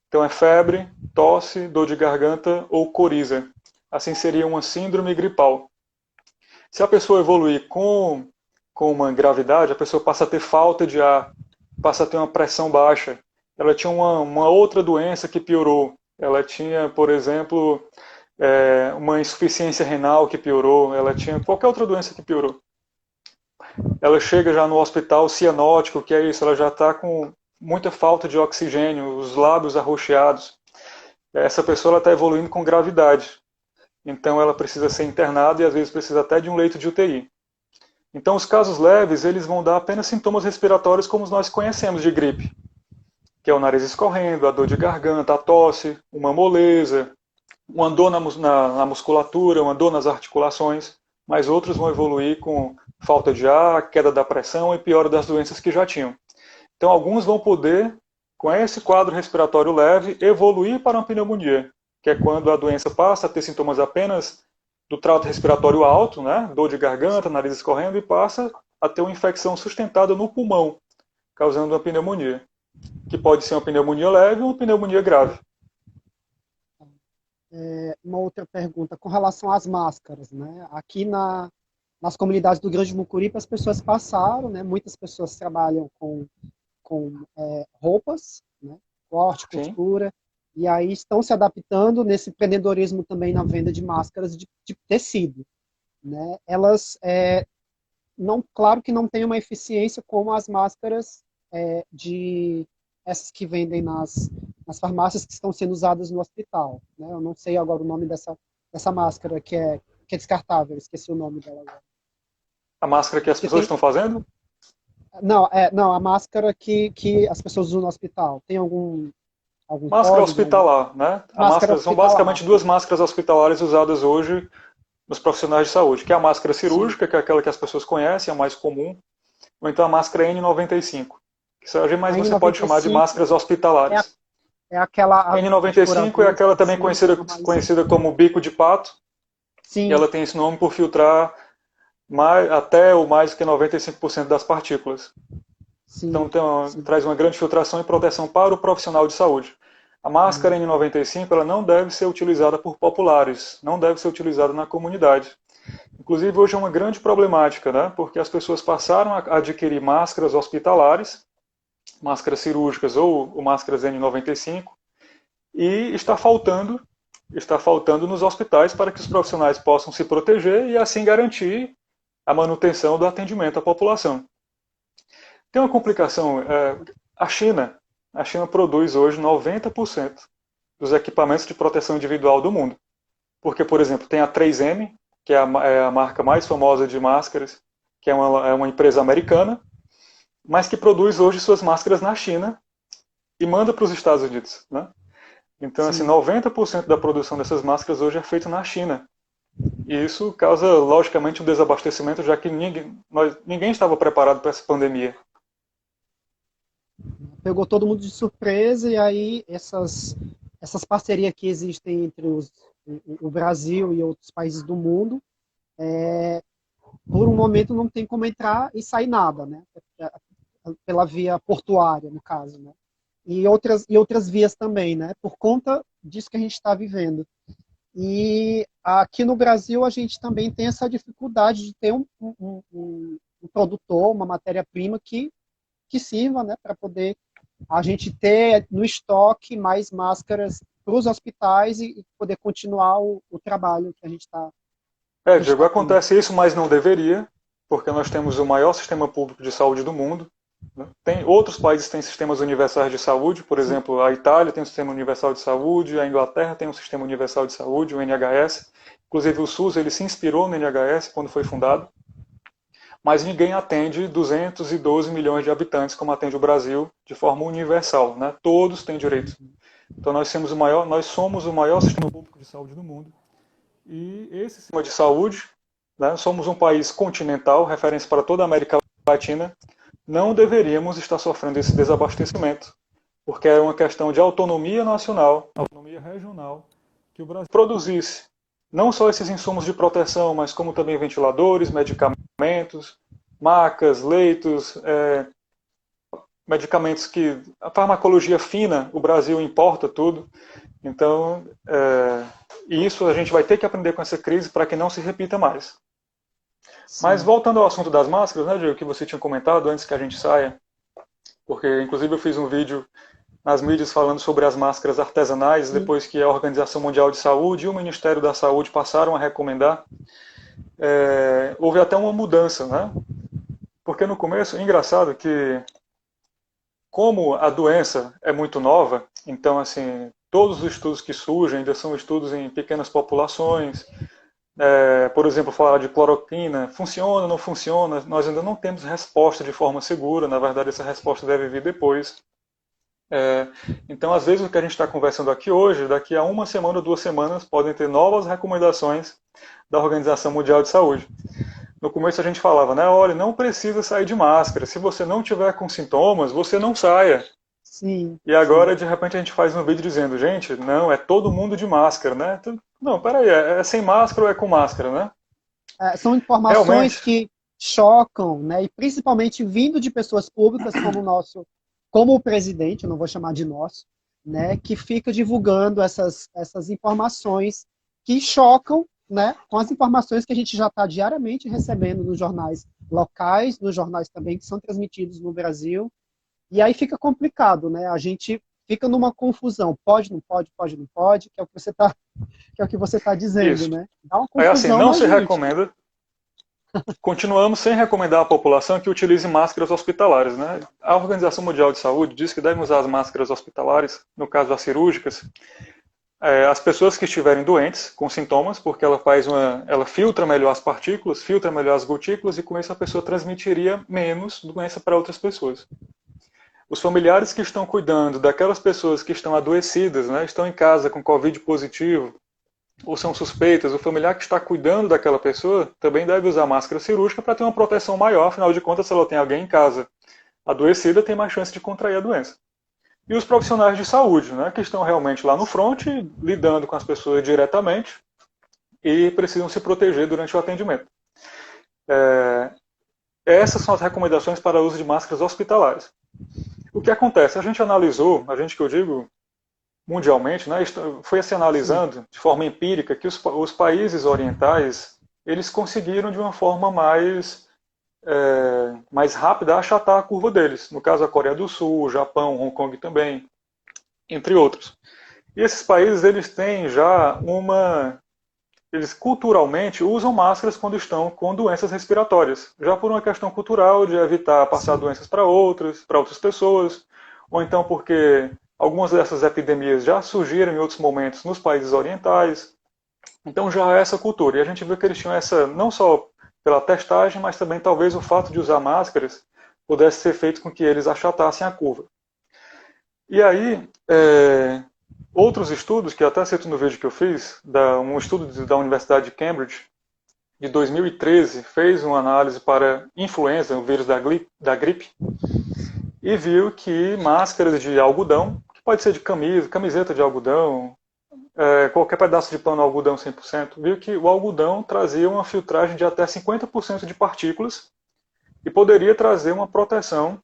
Então é febre, tosse, dor de garganta ou coriza. Assim seria uma síndrome gripal. Se a pessoa evoluir com uma gravidade, a pessoa passa a ter falta de ar, passa a ter uma pressão baixa. Ela tinha uma outra doença que piorou. Ela tinha, por exemplo, uma insuficiência renal que piorou. Ela tinha qualquer outra doença que piorou. Ela chega já no hospital cianótico, que é isso, ela já está com muita falta de oxigênio, os lábios arroxeados. Essa pessoa está evoluindo com gravidade. Então ela precisa ser internada e às vezes precisa até de um leito de UTI. Então os casos leves, eles vão dar apenas sintomas respiratórios como nós conhecemos de gripe, que é o nariz escorrendo, a dor de garganta, a tosse, uma moleza, uma dor na musculatura, uma dor nas articulações, mas outros vão evoluir com falta de ar, queda da pressão e piora das doenças que já tinham. Então alguns vão poder, com esse quadro respiratório leve, evoluir para uma pneumonia, que é quando a doença passa a ter sintomas apenas do trato respiratório alto, né, dor de garganta, nariz escorrendo, e passa a ter uma infecção sustentada no pulmão, causando uma pneumonia, que pode ser uma pneumonia leve ou uma pneumonia grave. Uma outra pergunta com relação às máscaras, né? Aqui nas comunidades do Grande Mucuripe as pessoas passaram, né? Muitas pessoas trabalham com roupas, né? Corte, Sim. costura, e aí estão se adaptando nesse empreendedorismo também na venda de máscaras de tecido, né? Elas não, claro que não tem uma eficiência como as máscaras de essas que vendem nas farmácias que estão sendo usadas no hospital, né? Eu não sei agora o nome dessa máscara que é descartável, esqueci o nome dela agora. A máscara que as Porque pessoas tem, estão fazendo? não, a máscara que as pessoas usam no hospital. Tem algum Máscara código? hospitalar, né? A Máscara máscara, são hospitalar. basicamente duas máscaras hospitalares usadas hoje nos profissionais de saúde, que é a máscara Sim. cirúrgica, que é aquela que as pessoas conhecem, a mais comum, ou então a máscara N95, que seja, A mas você pode chamar de N95 máscaras é, a- hospitalares. é aquela de cor N95 é azul, aquela também específica, mais. conhecida como bico de pato, e Sim, ela tem esse nome por filtrar até ou mais que 95% das partículas. Então sim, sim. traz uma grande filtração e proteção para o profissional de saúde. A máscara Hum, N95 ela não deve ser utilizada por populares, não deve ser utilizada na comunidade. Inclusive hoje é uma grande problemática, né? Porque as pessoas passaram a adquirir máscaras hospitalares, máscaras cirúrgicas ou máscaras N95, e está faltando nos hospitais para que os profissionais possam se proteger e assim garantir a manutenção do atendimento à população. Tem uma complicação. A China, a China produz hoje 90% dos equipamentos de proteção individual do mundo. Porque, por exemplo, tem a 3M, que é a marca mais famosa de máscaras, que é uma empresa americana, mas que produz hoje suas máscaras na China e manda para os Estados Unidos, né? Então, assim, Sim. 90% da produção dessas máscaras hoje é feita na China. E isso causa, logicamente, um desabastecimento, já que ninguém estava preparado para essa pandemia. Pegou todo mundo de surpresa, e aí essas parcerias que existem entre o Brasil e outros países do mundo, por um momento não tem como entrar e sair nada, né? Pela via portuária, no caso, né? E outras vias também, né? Por conta disso que a gente está vivendo. E aqui no Brasil a gente também tem essa dificuldade de ter um produtor, uma matéria-prima que sirva, né, para poder a gente ter no estoque mais máscaras para os hospitais e poder continuar o trabalho que a gente Diego, está tendo. acontece isso, mas não deveria, porque nós temos o maior sistema público de saúde do mundo. Né? Outros países têm sistemas universais de saúde, por Sim, exemplo, a Itália tem um sistema universal de saúde, a Inglaterra tem um sistema universal de saúde, o NHS. Inclusive o SUS ele se inspirou no NHS quando foi fundado, mas ninguém atende 212 milhões de habitantes como atende o Brasil de forma universal. Né? Todos têm direito. Então nós somos o maior sistema público de saúde do mundo. E esse sistema de saúde, né, somos um país continental, referência para toda a América Latina, não deveríamos estar sofrendo esse desabastecimento, porque é uma questão de autonomia nacional, autonomia regional, que o Brasil produzisse não só esses insumos de proteção, mas como também ventiladores, medicamentos, macas, leitos, medicamentos que a farmacologia fina, o Brasil importa tudo. Então, e isso a gente vai ter que aprender com essa crise para que não se repita mais. Mas sim. voltando ao assunto das máscaras, né, Diego, que você tinha comentado antes que a gente saia, porque inclusive eu fiz um vídeo nas mídias falando sobre as máscaras artesanais, Sim. depois que a Organização Mundial de Saúde e o Ministério da Saúde passaram a recomendar, houve até uma mudança, né? Porque no começo, é engraçado que, como a doença é muito nova, então, assim, todos os estudos que surgem ainda são estudos em pequenas populações. Por exemplo, falar de cloroquina, funciona, não funciona, nós ainda não temos resposta de forma segura, na verdade essa resposta deve vir depois. Então, às vezes, o que a gente está conversando aqui hoje, daqui a uma semana ou 2 semanas, podem ter novas recomendações da Organização Mundial de Saúde. No começo a gente falava, né, olha, não precisa sair de máscara, se você não tiver com sintomas, você não saia. Sim, E sim. agora, de repente, a gente faz um vídeo dizendo, gente, não, é todo mundo de máscara, né? Não, peraí, é sem máscara ou é com máscara, né? São informações Realmente, que chocam, né? E principalmente vindo de pessoas públicas como o presidente, eu não vou chamar de nosso, né? Que fica divulgando essas informações que chocam, né? Com as informações que a gente já está diariamente recebendo nos jornais locais, nos jornais também que são transmitidos no Brasil. E aí fica complicado, né? A gente fica numa confusão. Pode, não pode, pode, não pode, que é o que você tá dizendo, isso. né? Dá uma Aí assim, confusão não na se gente. recomenda, continuamos sem recomendar à população que utilize máscaras hospitalares, né? A Organização Mundial de Saúde diz que devem usar as máscaras hospitalares, no caso as cirúrgicas, as pessoas que estiverem doentes, com sintomas, porque ela filtra melhor as partículas, filtra melhor as gotículas, e com isso a pessoa transmitiria menos doença para outras pessoas. Os familiares que estão cuidando daquelas pessoas que estão adoecidas, né, estão em casa com Covid positivo, ou são suspeitas, o familiar que está cuidando daquela pessoa também deve usar máscara cirúrgica para ter uma proteção maior, afinal de contas, se ela tem alguém em casa adoecida, tem mais chance de contrair a doença. E os profissionais de saúde, né, que estão realmente lá no front, lidando com as pessoas diretamente e precisam se proteger durante o atendimento. Essas são as recomendações para o uso de máscaras hospitalares. O que acontece? A gente analisou, a gente que eu digo mundialmente, né, foi se Sim, analisando de forma empírica que os países orientais eles conseguiram de uma forma mais rápida achatar a curva deles. No caso, a Coreia do Sul, o Japão, Hong Kong também, entre outros. E esses países eles têm já eles culturalmente usam máscaras quando estão com doenças respiratórias, já por uma questão cultural de evitar passar Sim. doenças para outras pessoas, ou então porque algumas dessas epidemias já surgiram em outros momentos nos países orientais. Então já há essa cultura. E a gente viu que eles tinham essa, não só pela testagem, mas também talvez o fato de usar máscaras pudesse ser feito com que eles achatassem a curva. E aí, outros estudos, que até cito no vídeo que eu fiz, um estudo da Universidade de Cambridge, de 2013, fez uma análise para influenza, o vírus da gripe, e viu que máscaras de algodão, que pode ser de camiseta de algodão, qualquer pedaço de pano algodão 100%, viu que o algodão trazia uma filtragem de até 50% de partículas e poderia trazer uma proteção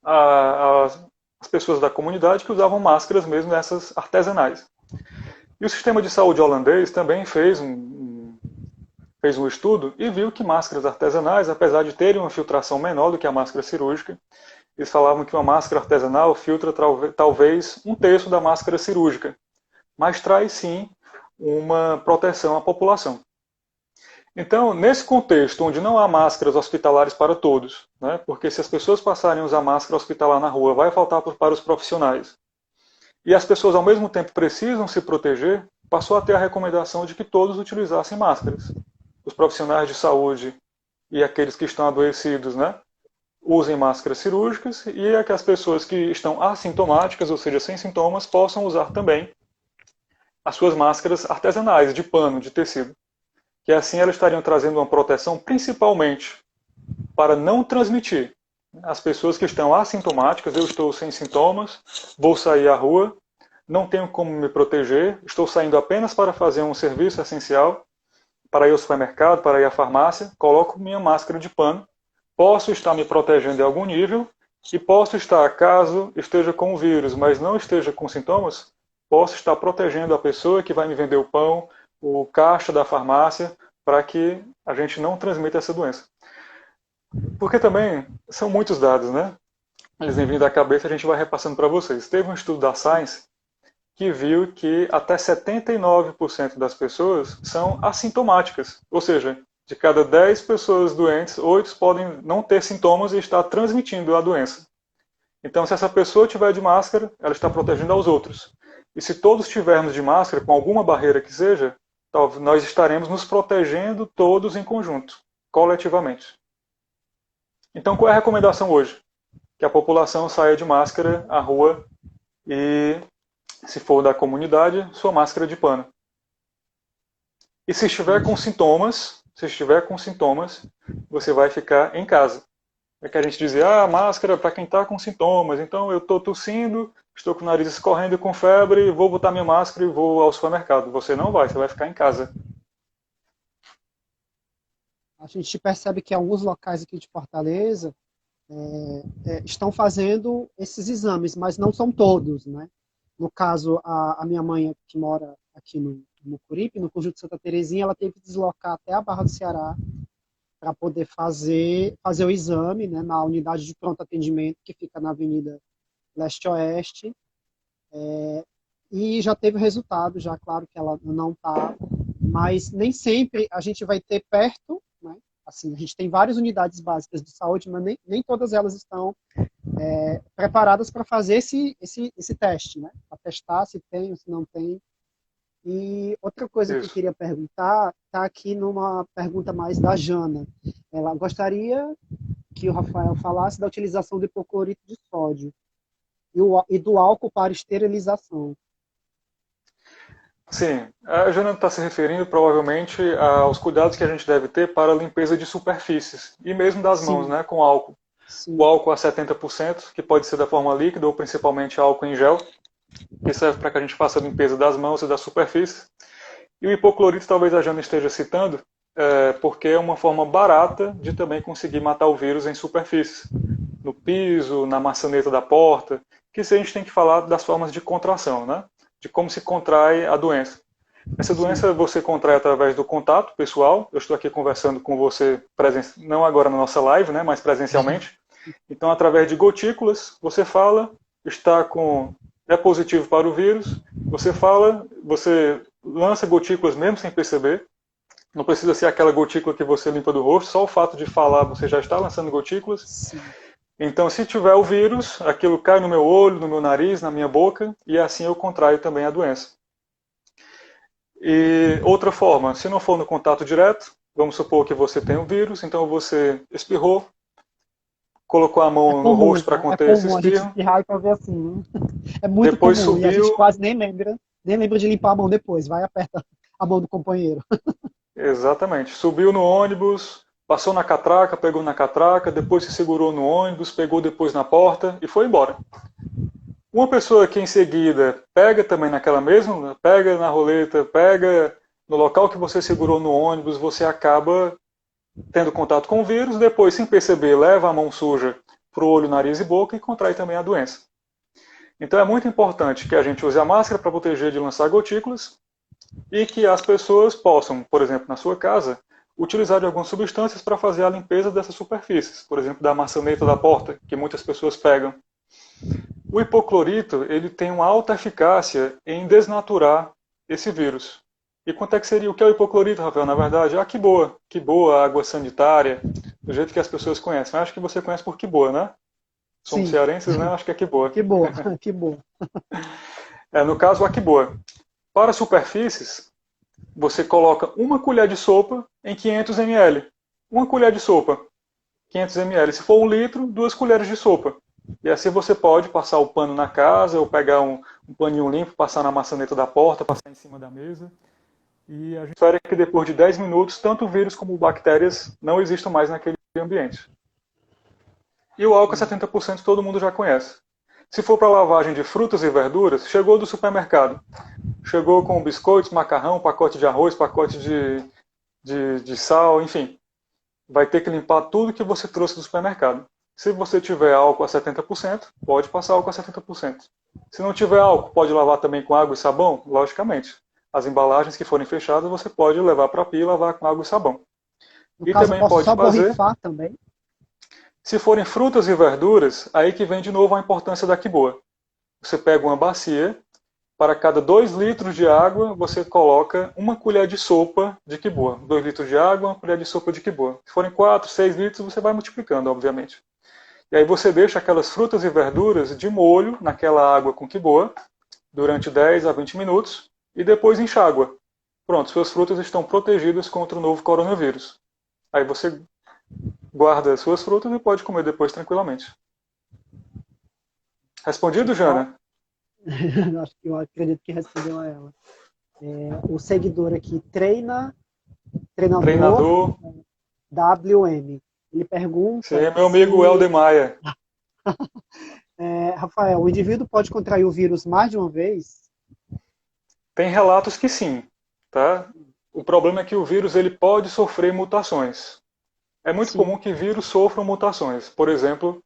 às pessoas da comunidade que usavam máscaras mesmo dessas artesanais. E o sistema de saúde holandês também fez um estudo e viu que máscaras artesanais, apesar de terem uma filtração menor do que a máscara cirúrgica, eles falavam que uma máscara artesanal filtra talvez um terço da máscara cirúrgica, mas traz sim uma proteção à população. Então, nesse contexto, onde não há máscaras hospitalares para todos, né, porque se as pessoas passarem a usar máscara hospitalar na rua, vai faltar para os profissionais, e as pessoas ao mesmo tempo precisam se proteger, passou a ter a recomendação de que todos utilizassem máscaras. Os profissionais de saúde e aqueles que estão adoecidos, né, usem máscaras cirúrgicas, e é que as pessoas que estão assintomáticas, ou seja, sem sintomas, possam usar também as suas máscaras artesanais, de pano, de tecido. Que assim elas estariam trazendo uma proteção principalmente para não transmitir. As pessoas que estão assintomáticas, eu estou sem sintomas, vou sair à rua, não tenho como me proteger, estou saindo apenas para fazer um serviço essencial, para ir ao supermercado, para ir à farmácia, coloco minha máscara de pano, posso estar me protegendo em algum nível e posso estar, caso esteja com o vírus, mas não esteja com sintomas, posso estar protegendo a pessoa que vai me vender o pão, o caixa da farmácia, para que a gente não transmita essa doença. Porque também são muitos dados, né? Eles vêm vindo da cabeça, a gente vai repassando para vocês. Teve um estudo da Science que viu que até 79% das pessoas são assintomáticas. Ou seja, de cada 10 pessoas doentes, 8 podem não ter sintomas e estar transmitindo a doença. Então, se essa pessoa tiver de máscara, ela está protegendo aos outros. E se todos tivermos de máscara, com alguma barreira que seja, nós estaremos nos protegendo todos em conjunto, coletivamente. Então, qual é a recomendação hoje? Que a população saia de máscara à rua e, se for da comunidade, sua máscara de pano. E se estiver com sintomas, você vai ficar em casa. É que a gente dizia, máscara para quem está com sintomas, então eu estou tossindo, estou com o nariz escorrendo e com febre, vou botar minha máscara e vou ao supermercado. Você não vai, você vai ficar em casa. A gente percebe que alguns locais aqui de Fortaleza estão fazendo esses exames, mas não são todos, né? No caso, a minha mãe, que mora aqui no Curipe, no Conjunto Santa Terezinha, ela teve que deslocar até a Barra do Ceará para poder fazer o exame, né, na unidade de pronto atendimento, que fica na Avenida Leste-Oeste, e já teve resultado, já claro que ela não está, mas nem sempre a gente vai ter perto, né? Assim, a gente tem várias unidades básicas de saúde, mas nem todas elas estão preparadas para fazer esse teste, né? Para testar se tem ou se não tem. E outra coisa que eu queria perguntar, está aqui numa pergunta mais da Jana. Ela gostaria que o Rafael falasse da utilização do hipoclorito de sódio e do álcool para esterilização. Sim, a Jana está se referindo provavelmente aos cuidados que a gente deve ter para a limpeza de superfícies e mesmo das mãos, né, com álcool. Sim. O álcool a 70%, que pode ser da forma líquida ou principalmente álcool em gel, que serve para que a gente faça a limpeza das mãos e das superfícies. E o hipoclorito talvez a Jana esteja citando, porque é uma forma barata de também conseguir matar o vírus em superfícies, no piso, na maçaneta da porta, que a gente tem que falar das formas de contração, né? De como se contrai a doença. Essa doença você contrai através do contato pessoal. Eu estou aqui conversando com você, não agora na nossa live, mas presencialmente. Então, através de gotículas, você fala, está com é positivo para o vírus, você fala, você lança gotículas mesmo sem perceber. Não precisa ser aquela gotícula que você limpa do rosto, só o fato de falar você já está lançando gotículas. Sim. Então, se tiver o vírus, aquilo cai no meu olho, no meu nariz, na minha boca, e assim eu contraio também a doença. E outra forma, se não for no contato direto, vamos supor que você tem o vírus, então você espirrou, colocou a mão no rosto para É conter esse comum a gente espirro, espirrar e fazer assim, né? É muito depois comum e a gente subiu, quase nem lembra de limpar a mão depois, vai e aperta a mão do companheiro. exatamente, subiu no ônibus, passou na catraca, pegou na catraca, depois se segurou no ônibus, pegou depois na porta e foi embora. Uma pessoa que em seguida pega também naquela mesma, pega na roleta, pega no local que você segurou no ônibus, você acaba tendo contato com o vírus, depois, sem perceber, leva a mão suja para o olho, nariz e boca e contrai também a doença. Então é muito importante que a gente use a máscara para proteger de lançar gotículas e que as pessoas possam, por exemplo, na sua casa, utilizar de algumas substâncias para fazer a limpeza dessas superfícies, por exemplo, da maçaneta da porta, que muitas pessoas pegam. O hipoclorito ele tem uma alta eficácia em desnaturar esse vírus. E quanto é que seria o que é o hipoclorito, Rafael? Na verdade, que boa água sanitária, do jeito que as pessoas conhecem. Eu acho que você conhece por que boa, né? Somos Sim, cearenses, né? Acho que é que boa. que boa, que boa. No caso, a que boa. Para superfícies, você coloca uma colher de sopa em 500 ml. Uma colher de sopa, 500 ml. Se for 1 litro, 2 colheres de sopa. E assim você pode passar o pano na casa, ou pegar um paninho limpo, passar na maçaneta da porta, passar em cima da mesa. E a gente espera que depois de 10 minutos, tanto vírus como bactérias não existam mais naquele ambiente. E o álcool 70% todo mundo já conhece. Se for para lavagem de frutas e verduras, chegou do supermercado. Chegou com biscoitos, macarrão, pacote de arroz, pacote de sal, enfim. Vai ter que limpar tudo que você trouxe do supermercado. Se você tiver álcool a 70%, pode passar álcool a 70%. Se não tiver álcool, pode lavar também com água e sabão? Logicamente. As embalagens que forem fechadas, você pode levar para a pia e lavar com água e sabão. No E caso, eu também posso pode só fazer, borrifar também? se forem frutas e verduras, aí que vem de novo a importância da quiboa. Você pega uma bacia, para cada 2 litros de água, você coloca uma colher de sopa de quiboa. 2 litros de água, uma colher de sopa de quiboa. Se forem 4, 6 litros, você vai multiplicando, obviamente. E aí você deixa aquelas frutas e verduras de molho naquela água com quiboa durante 10 a 20 minutos e depois enxágua. Pronto, suas frutas estão protegidas contra o novo coronavírus. Aí você guarda as suas frutas e pode comer depois tranquilamente. Respondido, Ó, Jana? eu acredito que respondeu a ela. O seguidor aqui, treinador Treinador, WM. Ele sim, pergunta meu amigo se, Helder Maia. Rafael, o indivíduo pode contrair o vírus mais de uma vez? Tem relatos que sim, tá? O problema é que o vírus ele pode sofrer mutações. É muito Sim, comum que vírus sofram mutações. Por exemplo,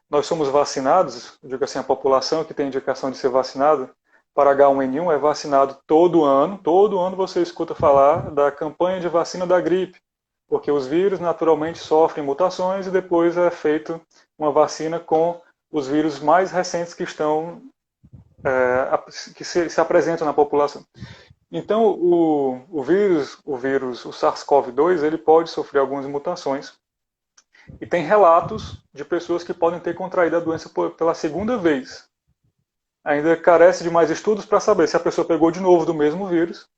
nós somos vacinados, digo assim, a população que tem indicação de ser vacinado para H1N1 é vacinado todo ano. Todo ano você escuta falar da campanha de vacina da gripe, porque os vírus naturalmente sofrem mutações e depois é feito uma vacina com os vírus mais recentes que estão que se apresentam na população. Então, o SARS-CoV-2, ele pode sofrer algumas mutações. E tem relatos de pessoas que podem ter contraído a doença pela segunda vez. Ainda carece de mais estudos para saber se a pessoa pegou de novo do mesmo vírus,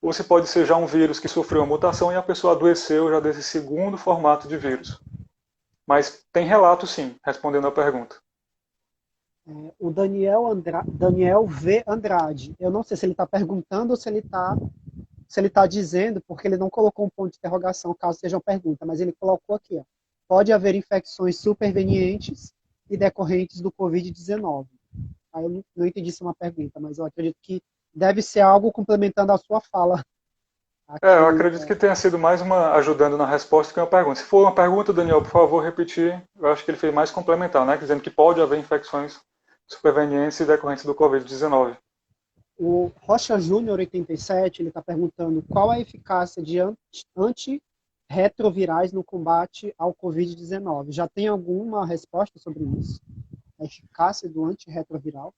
ou se pode ser já um vírus que sofreu uma mutação e a pessoa adoeceu já desse segundo formato de vírus. Mas tem relatos sim, respondendo a pergunta. o Daniel V. Andrade. Eu não sei se ele está perguntando ou se ele tá dizendo, porque ele não colocou um ponto de interrogação, caso seja uma pergunta, mas ele colocou aqui, ó. Pode haver infecções supervenientes e decorrentes do Covid-19. Aí eu não entendi se é uma pergunta, mas eu acredito que deve ser algo complementando a sua fala Eu aqui. acredito que tenha sido mais uma ajudando na resposta que uma pergunta. Se for uma pergunta, Daniel, por favor, repetir. Eu acho que ele fez mais complementar, né? Dizendo que pode haver infecções supervenientes e decorrentes do Covid-19. O Rocha Júnior 87, ele está perguntando qual a eficácia de antirretrovirais no combate ao Covid-19. Já tem alguma resposta sobre isso? A eficácia do antirretroviral?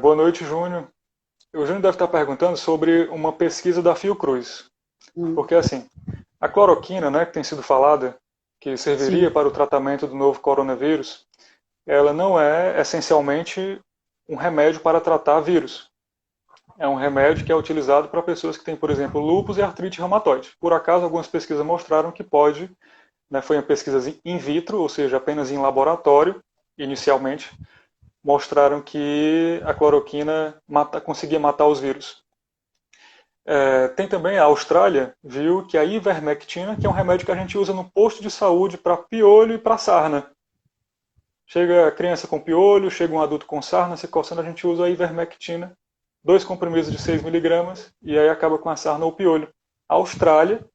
Boa noite, Júnior. O Júnior deve estar perguntando sobre uma pesquisa da Fiocruz. Hum, Porque, assim, a cloroquina, né, que tem sido falada, que serviria sim, para o tratamento do novo coronavírus, ela não é essencialmente um remédio para tratar vírus. É um remédio que é utilizado para pessoas que têm, por exemplo, lúpus e artrite reumatoide. Por acaso, algumas pesquisas mostraram que pode, né, foi uma pesquisa in vitro, ou seja, apenas em laboratório, inicialmente, mostraram que a cloroquina conseguia matar os vírus. Tem também a Austrália, viu que a ivermectina, que é um remédio que a gente usa no posto de saúde para piolho e para sarna. Chega a criança com piolho, chega um adulto com sarna, se coçando, a gente usa a ivermectina, 2 comprimidos de 6 miligramas, e aí acaba com a sarna ou piolho. A Austrália,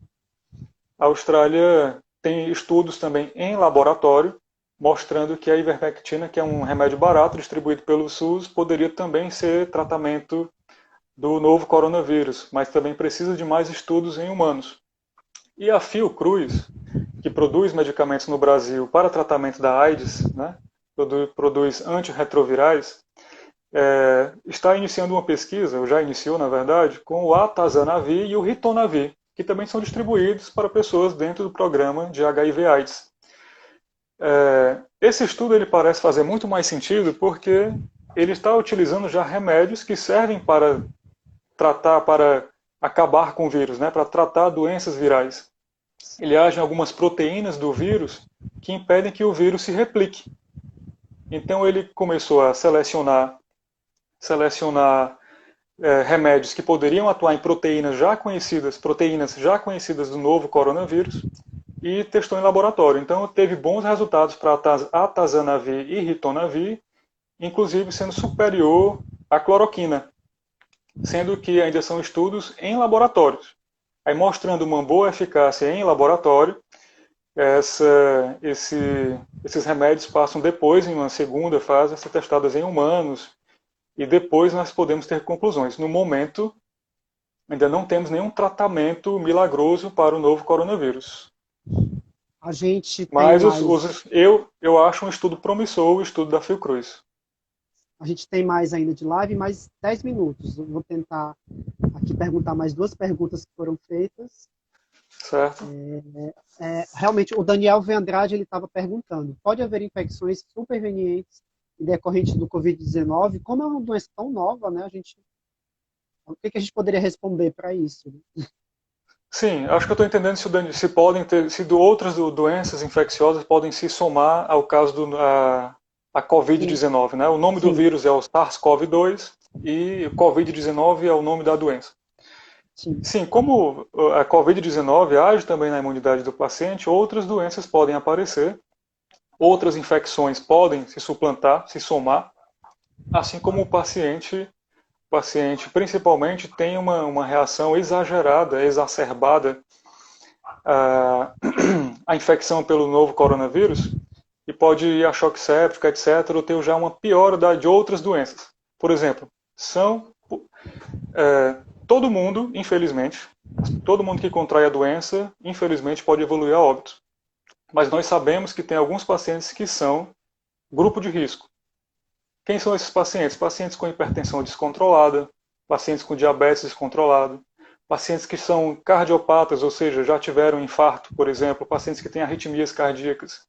a Austrália tem estudos também em laboratório, mostrando que a ivermectina, que é um remédio barato distribuído pelo SUS, poderia também ser tratamento do novo coronavírus, mas também precisa de mais estudos em humanos. E a Fiocruz, que produz medicamentos no Brasil para tratamento da AIDS, né, produz antirretrovirais, está iniciando uma pesquisa, ou já iniciou na verdade, com o Atazanavir e o Ritonavir, que também são distribuídos para pessoas dentro do programa de HIV/AIDS. Esse estudo ele parece fazer muito mais sentido porque ele está utilizando já remédios que servem para acabar com o vírus, né, para tratar doenças virais. Ele age em algumas proteínas do vírus que impedem que o vírus se replique. Então ele começou a selecionar remédios que poderiam atuar em proteínas já conhecidas do novo coronavírus, e testou em laboratório. Então teve bons resultados para atazanavir e ritonavir, inclusive sendo superior à cloroquina, sendo que ainda são estudos em laboratórios. Aí mostrando uma boa eficácia em laboratório, esses remédios passam depois, em uma segunda fase, a ser testados em humanos, e depois nós podemos ter conclusões. No momento, ainda não temos nenhum tratamento milagroso para o novo coronavírus. a gente tem Mas mais, eu acho um estudo promissor, o estudo da Fiocruz. a gente tem mais ainda de live, mais 10 minutos. Eu vou tentar aqui perguntar mais duas perguntas que foram feitas. Certo? Realmente, o Daniel V. Andrade ele estava perguntando: pode haver infecções supervenientes decorrentes do Covid-19? Como é uma doença tão nova, né? O que a gente poderia responder para isso? Sim, acho que eu estou entendendo se podem ter, se outras doenças infecciosas podem se somar ao caso a Sim, Covid-19, né? O nome do sim, vírus é o SARS-CoV-2 e o Covid-19 é o nome da doença. sim. Sim, como a Covid-19 age também na imunidade do paciente, outras doenças podem aparecer, outras infecções podem se suplantar, se somar, assim como o paciente principalmente tem uma reação exagerada, exacerbada à infecção pelo novo coronavírus e pode ir a choque séptico, etc., ou ter já uma piora de outras doenças. Por exemplo, é, todo mundo, infelizmente, todo mundo que contrai a doença, infelizmente, pode evoluir a óbito. Mas nós sabemos que tem alguns pacientes que são grupo de risco. Quem são esses pacientes? Pacientes com hipertensão descontrolada, pacientes com diabetes descontrolado, pacientes que são cardiopatas, ou seja, já tiveram infarto, por exemplo, pacientes que têm arritmias cardíacas,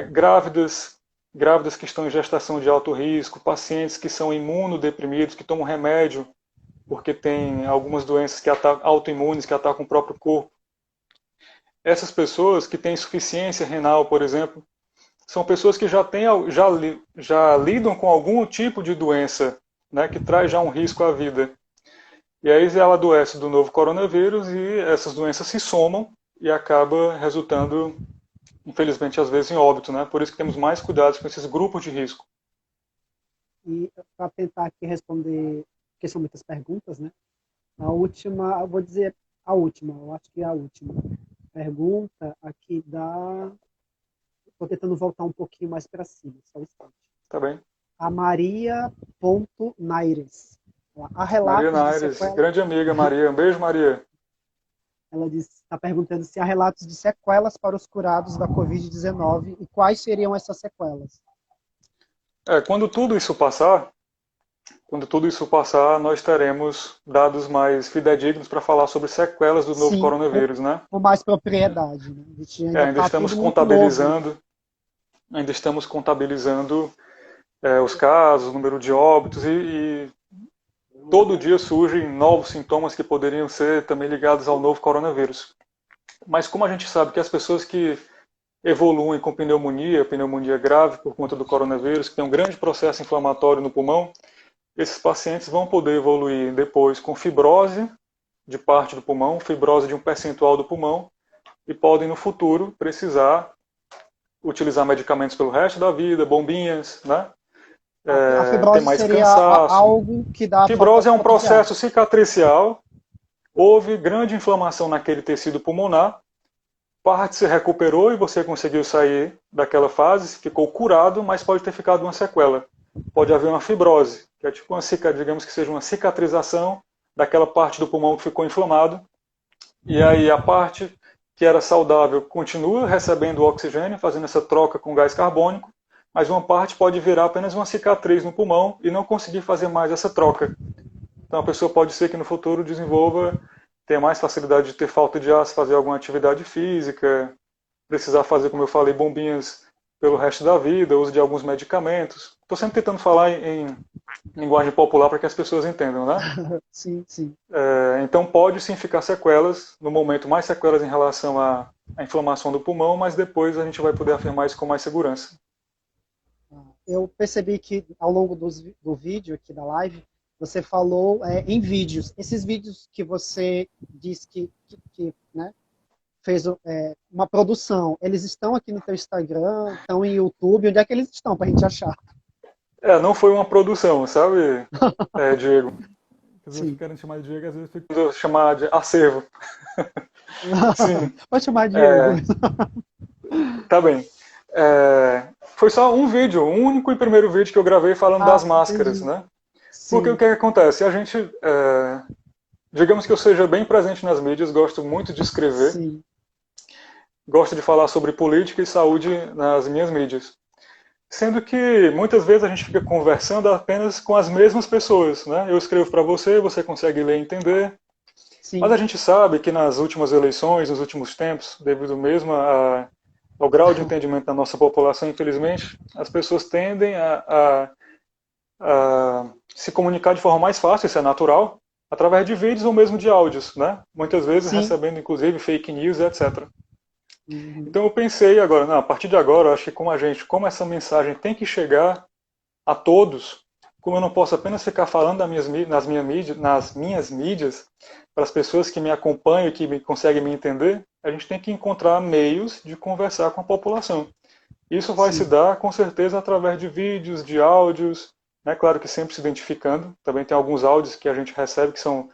grávidas que estão em gestação de alto risco, pacientes que são imunodeprimidos, que tomam remédio porque tem algumas doenças que autoimunes que atacam o próprio corpo. Essas pessoas que têm insuficiência renal, por exemplo, são pessoas que já lidam com algum tipo de doença, né, que traz já um risco à vida. E aí ela adoece do novo coronavírus e essas doenças se somam e acaba resultando, infelizmente, às vezes em óbito, né? Por isso que temos mais cuidados com esses grupos de risco. E para tentar aqui responder, porque são muitas perguntas, né? A última, eu vou dizer a última, eu acho que é a última pergunta aqui da. Estou tentando voltar um pouquinho mais para cima, só um instante. Tá bem? A Maria Naires. Há Maria relatos de Naires, sequelas. grande amiga Maria. Um beijo, Maria. Ela está perguntando se há relatos de sequelas para os curados da Covid-19 e quais seriam essas sequelas. Quando tudo isso passar, quando tudo isso passar, nós teremos dados mais fidedignos para falar sobre sequelas do novo Sim, coronavírus, né? com mais propriedade, né? A gente ainda Ainda está estamos tudo muito novo, né? contabilizando os casos, o número de óbitos e todo dia surgem novos sintomas que poderiam ser também ligados ao novo coronavírus. Mas como a gente sabe que as pessoas que evoluem com pneumonia grave por conta do coronavírus, que tem um grande processo inflamatório no pulmão, esses pacientes vão poder evoluir depois com fibrose de parte do pulmão, fibrose de um percentual do pulmão, e podem no futuro precisar utilizar medicamentos pelo resto da vida, bombinhas, né? A Ter fibrose mais seria cansaço. algo que dá Fibrose é um fotocopiar. processo cicatricial, houve grande inflamação naquele tecido pulmonar, parte se recuperou e você conseguiu sair daquela fase, ficou curado, mas pode ter ficado uma sequela. Pode haver uma fibrose, que é tipo uma digamos que seja uma cicatrização daquela parte do pulmão que ficou inflamado, e aí a parte que era saudável continua recebendo o oxigênio, fazendo essa troca com gás carbônico, mas uma parte pode virar apenas uma cicatriz no pulmão e não conseguir fazer mais essa troca. Então a pessoa pode ser que no futuro desenvolva, tenha mais facilidade de ter falta de ar, fazer alguma atividade física, precisar fazer, como eu falei, bombinhas pelo resto da vida, uso de alguns medicamentos. Estou sempre tentando falar em linguagem popular para que as pessoas entendam, né? Sim, sim. Então pode sim ficar sequelas, no momento mais sequelas em relação à inflamação do pulmão, mas depois a gente vai poder afirmar isso com mais segurança. Eu percebi que ao longo do vídeo aqui da live, você falou em vídeos. Esses vídeos que você disse que né, fez uma produção, eles estão aqui no teu Instagram, estão em YouTube, onde é que eles estão para a gente achar? Não foi uma produção, sabe, Diego? As pessoas Sim. querem chamar de Diego, às vezes ficam chamar de acervo. Sim. Pode chamar Diego. Tá bem. Foi só um vídeo, o único e primeiro vídeo que eu gravei falando das máscaras, Entendi. né? Porque o Sim, que acontece? A gente, digamos que eu seja bem presente nas mídias, gosto muito de escrever, sim, gosto de falar sobre política e saúde nas minhas mídias. Sendo que muitas vezes a gente fica conversando apenas com as mesmas pessoas, né? Eu escrevo para você, você consegue ler e entender, mas a sim. gente sabe que nas últimas eleições, nos últimos tempos, devido mesmo ao grau de entendimento da nossa população, infelizmente, as pessoas tendem a se comunicar de forma mais fácil, isso é natural, através de vídeos ou mesmo de áudios, né? Muitas vezes Sim. recebendo inclusive fake news, etc. Uhum. Então eu pensei agora, não, a partir de agora, eu acho que como essa mensagem tem que chegar a todos, como eu não posso apenas ficar falando nas minhas mídias, para as pessoas que me acompanham e que conseguem me entender, a gente tem que encontrar meios de conversar com a população. Isso vai se Sim. dar, com certeza, através de vídeos, de áudios, né? Claro que sempre se identificando. Também tem alguns áudios que a gente recebe que são,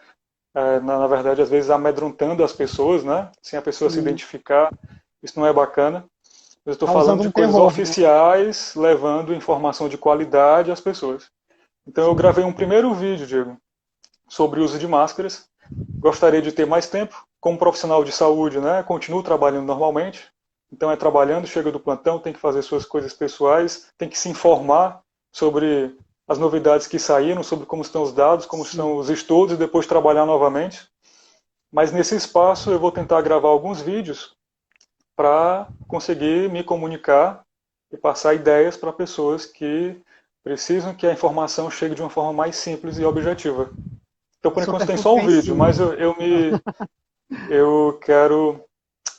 na verdade, às vezes amedrontando as pessoas, né? Sem a pessoa se Sim. identificar. Isso não é bacana. Eu estou falando Causando de um coisas terror, né? oficiais, levando informação de qualidade às pessoas. Então eu Sim. gravei um primeiro vídeo, Diego, sobre o uso de máscaras. Gostaria de ter mais tempo. Como profissional de saúde, né? Continuo trabalhando normalmente. Então é trabalhando, chega do plantão, tem que fazer suas coisas pessoais, tem que se informar sobre as novidades que saíram, sobre como estão os dados, como estão Sim. os estudos e depois trabalhar novamente. Mas nesse espaço eu vou tentar gravar alguns vídeos para conseguir me comunicar e passar ideias para pessoas que precisam que a informação chegue de uma forma mais simples e objetiva. Então, por enquanto, Super tem só um vídeo, mas compreensível. eu quero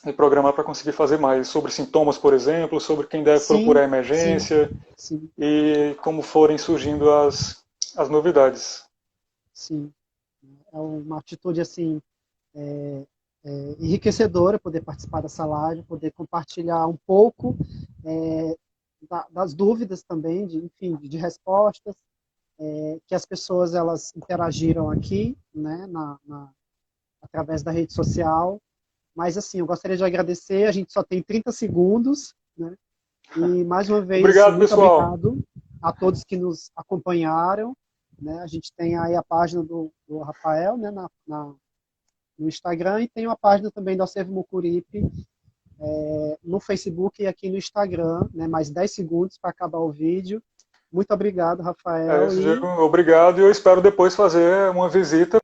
me programar para conseguir fazer mais sobre sintomas, por exemplo, sobre quem deve Sim, procurar sim, emergência sim, e como forem surgindo as novidades. sim. É uma atitude assim é, enriquecedora poder participar dessa live, poder compartilhar um pouco das dúvidas também, enfim, de respostas que as pessoas elas interagiram aqui, né, através da rede social. Mas assim, eu gostaria de agradecer. A gente só tem 30 segundos, né? E mais uma vez, assim, Obrigado, muito pessoal. obrigado a todos que nos acompanharam. Né? A gente tem aí a página do Rafael, né, no Instagram, e tem uma página também do Acervo Mucuripe no Facebook e aqui no Instagram, né, mais 10 segundos para acabar o vídeo. Muito obrigado, É Rafael. isso, Diego. Obrigado e eu espero depois fazer uma visita